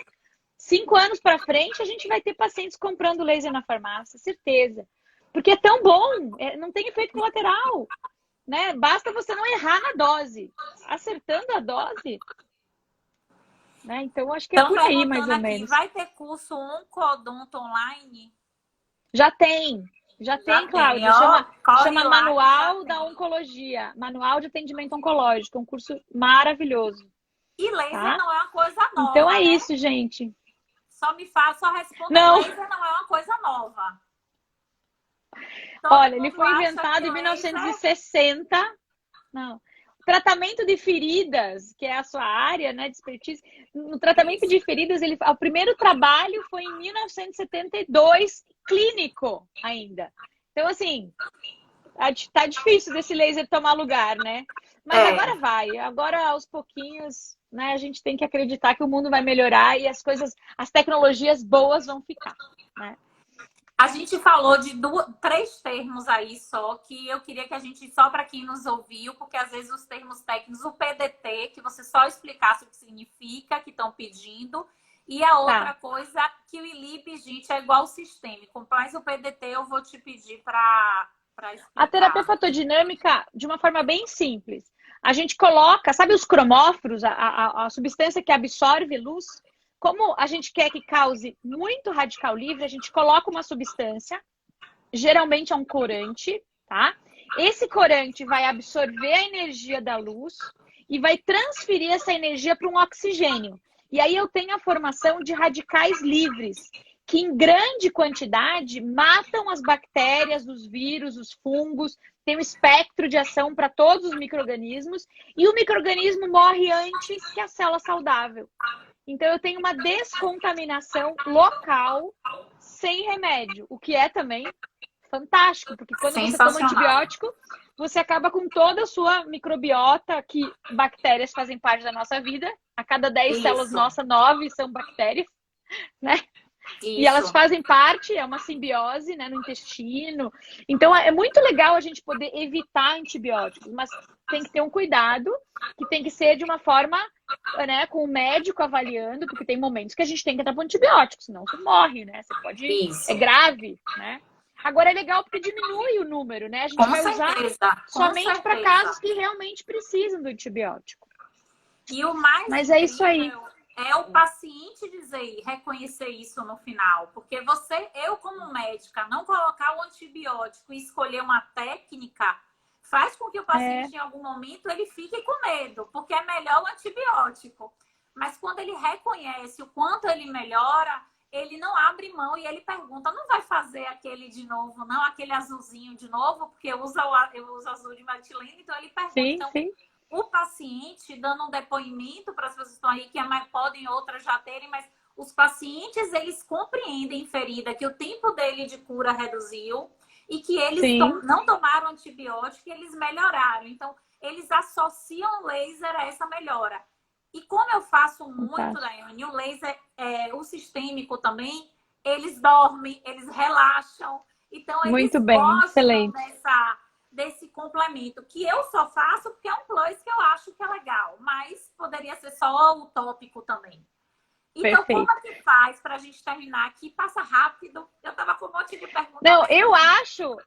Speaker 2: 5 anos para frente, a gente vai ter pacientes comprando laser na farmácia, certeza. Porque é tão bom, não tem efeito colateral, né? Basta você não errar na dose. Acertando a dose, né? Então, acho que é por aí, mais ou menos.
Speaker 1: Vai ter curso Oncodonto online?
Speaker 2: Já tem, Cláudia. Chama Manual da Oncologia. Manual de Atendimento Oncológico. Um curso maravilhoso.
Speaker 1: E laser não é uma coisa nova.
Speaker 2: Então é isso, gente.
Speaker 1: Só responda.
Speaker 2: Não.
Speaker 1: Laser não é uma coisa nova.
Speaker 2: Olha, ele foi inventado em 1960. Não. Tratamento de feridas, que é a sua área, né, de expertise. No tratamento de feridas, o primeiro trabalho foi em 1972, clínico ainda. Então, assim, tá difícil desse laser tomar lugar, né? Mas agora vai. Agora, aos pouquinhos, né, a gente tem que acreditar que o mundo vai melhorar e as tecnologias boas vão ficar, né?
Speaker 1: A gente falou de três termos aí só, que eu queria que a gente, só para quem nos ouviu, porque às vezes os termos técnicos, o PDT, que você só explicasse o que significa, que estão pedindo, e a outra
Speaker 2: Tá.
Speaker 1: coisa, que o ILIB, gente, é igual ao sistêmico, mas o PDT eu vou te pedir para
Speaker 2: A terapia
Speaker 1: explicar.
Speaker 2: fotodinâmica, de uma forma bem simples. A gente coloca, sabe os cromóforos, a substância que absorve luz? Como a gente quer que cause muito radical livre, a gente coloca uma substância, geralmente é um corante, tá? Esse corante vai absorver a energia da luz e vai transferir essa energia para um oxigênio. E aí eu tenho a formação de radicais livres, que em grande quantidade matam as bactérias, os vírus, os fungos, tem um espectro de ação para todos os micro-organismos, e o micro-organismo morre antes que a célula saudável. Então eu tenho uma descontaminação local sem remédio, o que é também fantástico, porque quando você toma
Speaker 1: Sensacional.
Speaker 2: antibiótico, você acaba com toda a sua microbiota, que bactérias fazem parte da nossa vida. A cada 10 células
Speaker 1: Isso,
Speaker 2: nossas, 9 são bactérias, né? E elas
Speaker 1: isso.
Speaker 2: fazem parte, é uma simbiose, né, no intestino. Então é muito legal a gente poder evitar antibióticos, mas tem que ter um cuidado, que tem que ser de uma forma, né, com o médico avaliando, porque tem momentos que a gente tem que entrar com antibióticos, senão você morre, né? Você pode. É
Speaker 1: Isso.
Speaker 2: grave, né? Agora é legal porque diminui o número, né? A gente
Speaker 1: Com
Speaker 2: vai usar
Speaker 1: certeza, com
Speaker 2: somente para casos
Speaker 1: certeza.
Speaker 2: que realmente precisam do antibiótico.
Speaker 1: E o mais
Speaker 2: Mas é isso aí.
Speaker 1: incrível é o paciente dizer, reconhecer isso no final. Porque eu como médica, não colocar o antibiótico e escolher uma técnica faz com que o
Speaker 2: É,
Speaker 1: paciente, em algum momento, ele fique com medo, porque é melhor o antibiótico. Mas quando ele reconhece o quanto ele melhora, ele não abre mão e ele pergunta, não vai fazer aquele de novo, não, aquele azulzinho de novo, porque eu uso azul de metilene, então ele pergunta.
Speaker 2: sim,
Speaker 1: Então,
Speaker 2: sim,
Speaker 1: o paciente dando um depoimento para as pessoas que estão aí, que podem outras já terem, mas os pacientes, eles compreendem, ferida, que o tempo dele de cura reduziu e que eles
Speaker 2: sim.
Speaker 1: não tomaram antibiótico e eles melhoraram. Então, eles associam o laser a essa melhora. E como eu faço muito,
Speaker 2: Fantástico.
Speaker 1: Daiane, o laser, o sistêmico também, eles dormem, eles relaxam. Então,
Speaker 2: Muito
Speaker 1: eles
Speaker 2: bem,
Speaker 1: gostam
Speaker 2: excelente.
Speaker 1: desse complemento, que eu só faço porque é um plus que eu acho que é legal, mas poderia ser só o tópico também. Então, como
Speaker 2: Perfeito.
Speaker 1: é que faz para a gente terminar aqui? Passa rápido. Eu estava com um monte de perguntas
Speaker 2: Não,
Speaker 1: nesse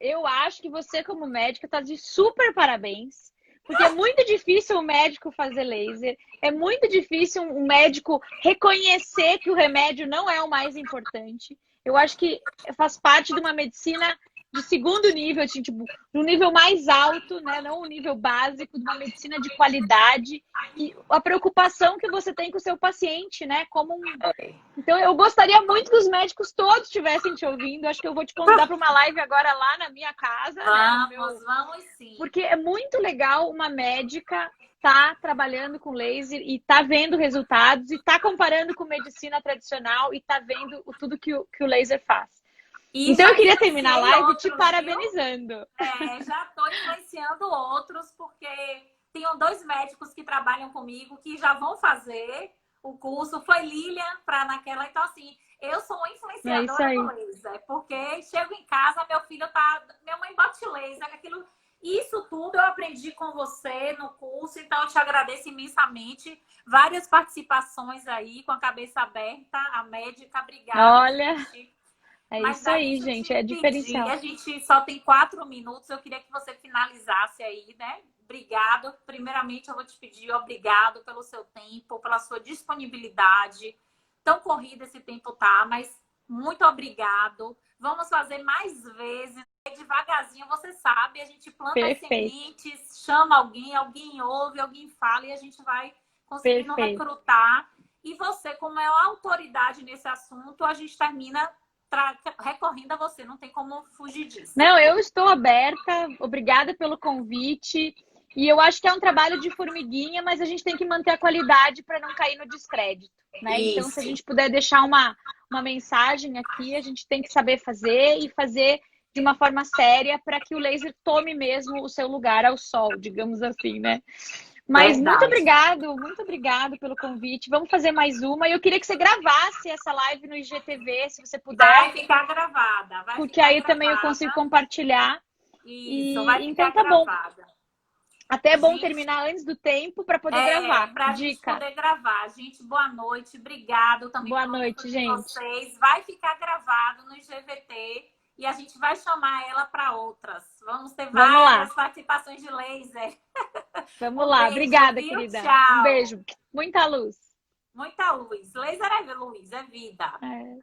Speaker 2: eu acho que você, como médica, está de super parabéns. Porque é muito difícil o médico fazer laser, é muito difícil um médico reconhecer que o remédio não é o mais importante. Eu acho que faz parte de uma medicina de segundo nível, assim, tipo, um nível mais alto, né? Não um nível básico, de uma medicina de qualidade e a preocupação que você tem com o seu paciente, né? Como um. Então, eu gostaria muito que os médicos todos estivessem te ouvindo. Acho que eu vou te convidar para uma live agora lá na minha casa, né? No
Speaker 1: Vamos,
Speaker 2: meu.
Speaker 1: vamos sim.
Speaker 2: Porque é muito legal uma médica tá trabalhando com laser e tá vendo resultados e tá comparando com medicina tradicional e tá vendo tudo que o laser faz.
Speaker 1: E
Speaker 2: Então
Speaker 1: já
Speaker 2: eu queria terminar a
Speaker 1: influenciei
Speaker 2: live te
Speaker 1: outros, viu?
Speaker 2: parabenizando.
Speaker 1: Já estou influenciando outros, porque tenho dois médicos que trabalham comigo que já vão fazer o curso. Foi Lilian para naquela. Então, assim, eu sou uma
Speaker 2: É isso
Speaker 1: influenciadora do
Speaker 2: aí.
Speaker 1: laser, porque chego em casa, meu filho tá. Minha mãe bote laser, aquilo. Isso tudo eu aprendi com você no curso, então eu te agradeço imensamente. Várias participações aí, com a cabeça aberta. A médica, obrigada,
Speaker 2: Olha,
Speaker 1: gente.
Speaker 2: é
Speaker 1: Mas,
Speaker 2: isso
Speaker 1: Dai,
Speaker 2: aí,
Speaker 1: deixa eu
Speaker 2: gente.
Speaker 1: te
Speaker 2: É
Speaker 1: pedir,
Speaker 2: diferencial.
Speaker 1: a gente só tem 4 minutos, eu queria que você finalizasse aí, né? Obrigado. Primeiramente, eu vou te pedir obrigado pelo seu tempo, pela sua disponibilidade. Tão corrido esse tempo tá, mas muito obrigado. Vamos fazer mais vezes, devagarzinho, você sabe, a gente planta as
Speaker 2: Perfeito,
Speaker 1: sementes, chama alguém, alguém ouve, alguém fala e a gente vai conseguindo
Speaker 2: perfeito.
Speaker 1: recrutar. E você, como é uma autoridade nesse assunto, a gente termina recorrendo a você, não tem como fugir disso.
Speaker 2: Não, eu estou aberta. Obrigada pelo convite. E eu acho que é um trabalho de formiguinha, mas a gente tem que manter a qualidade para não cair no descrédito, né? Então, se a
Speaker 1: Isso.
Speaker 2: gente puder deixar uma mensagem aqui, a gente tem que saber fazer e fazer de uma forma séria para que o laser tome mesmo o seu lugar ao sol, digamos assim, né? Mas
Speaker 1: Verdade.
Speaker 2: muito obrigado pelo convite. Vamos fazer mais uma. E eu queria que você gravasse essa live no IGTV, se você puder,
Speaker 1: Vai ficar gravada, vai
Speaker 2: porque
Speaker 1: ficar
Speaker 2: aí também eu consigo
Speaker 1: gravada.
Speaker 2: compartilhar.
Speaker 1: Isso, vai
Speaker 2: E
Speaker 1: ficar
Speaker 2: então tá bom.
Speaker 1: gravada.
Speaker 2: Até é bom
Speaker 1: Gente,
Speaker 2: terminar antes do tempo para poder gravar.
Speaker 1: para a gente
Speaker 2: Dica.
Speaker 1: poder gravar. Gente, boa noite. Obrigado também
Speaker 2: Boa
Speaker 1: pelo tempo
Speaker 2: noite,
Speaker 1: de
Speaker 2: gente.
Speaker 1: vocês. Vai ficar gravado no IGVT e a gente vai chamar ela para outras. Vamos ter
Speaker 2: Vamos lá.
Speaker 1: várias participações de laser.
Speaker 2: Vamos
Speaker 1: Um
Speaker 2: lá.
Speaker 1: beijo,
Speaker 2: Obrigada,
Speaker 1: viu?
Speaker 2: querida. Um
Speaker 1: Tchau.
Speaker 2: beijo. Muita luz.
Speaker 1: Muita luz. Laser é luz, é vida.
Speaker 2: É.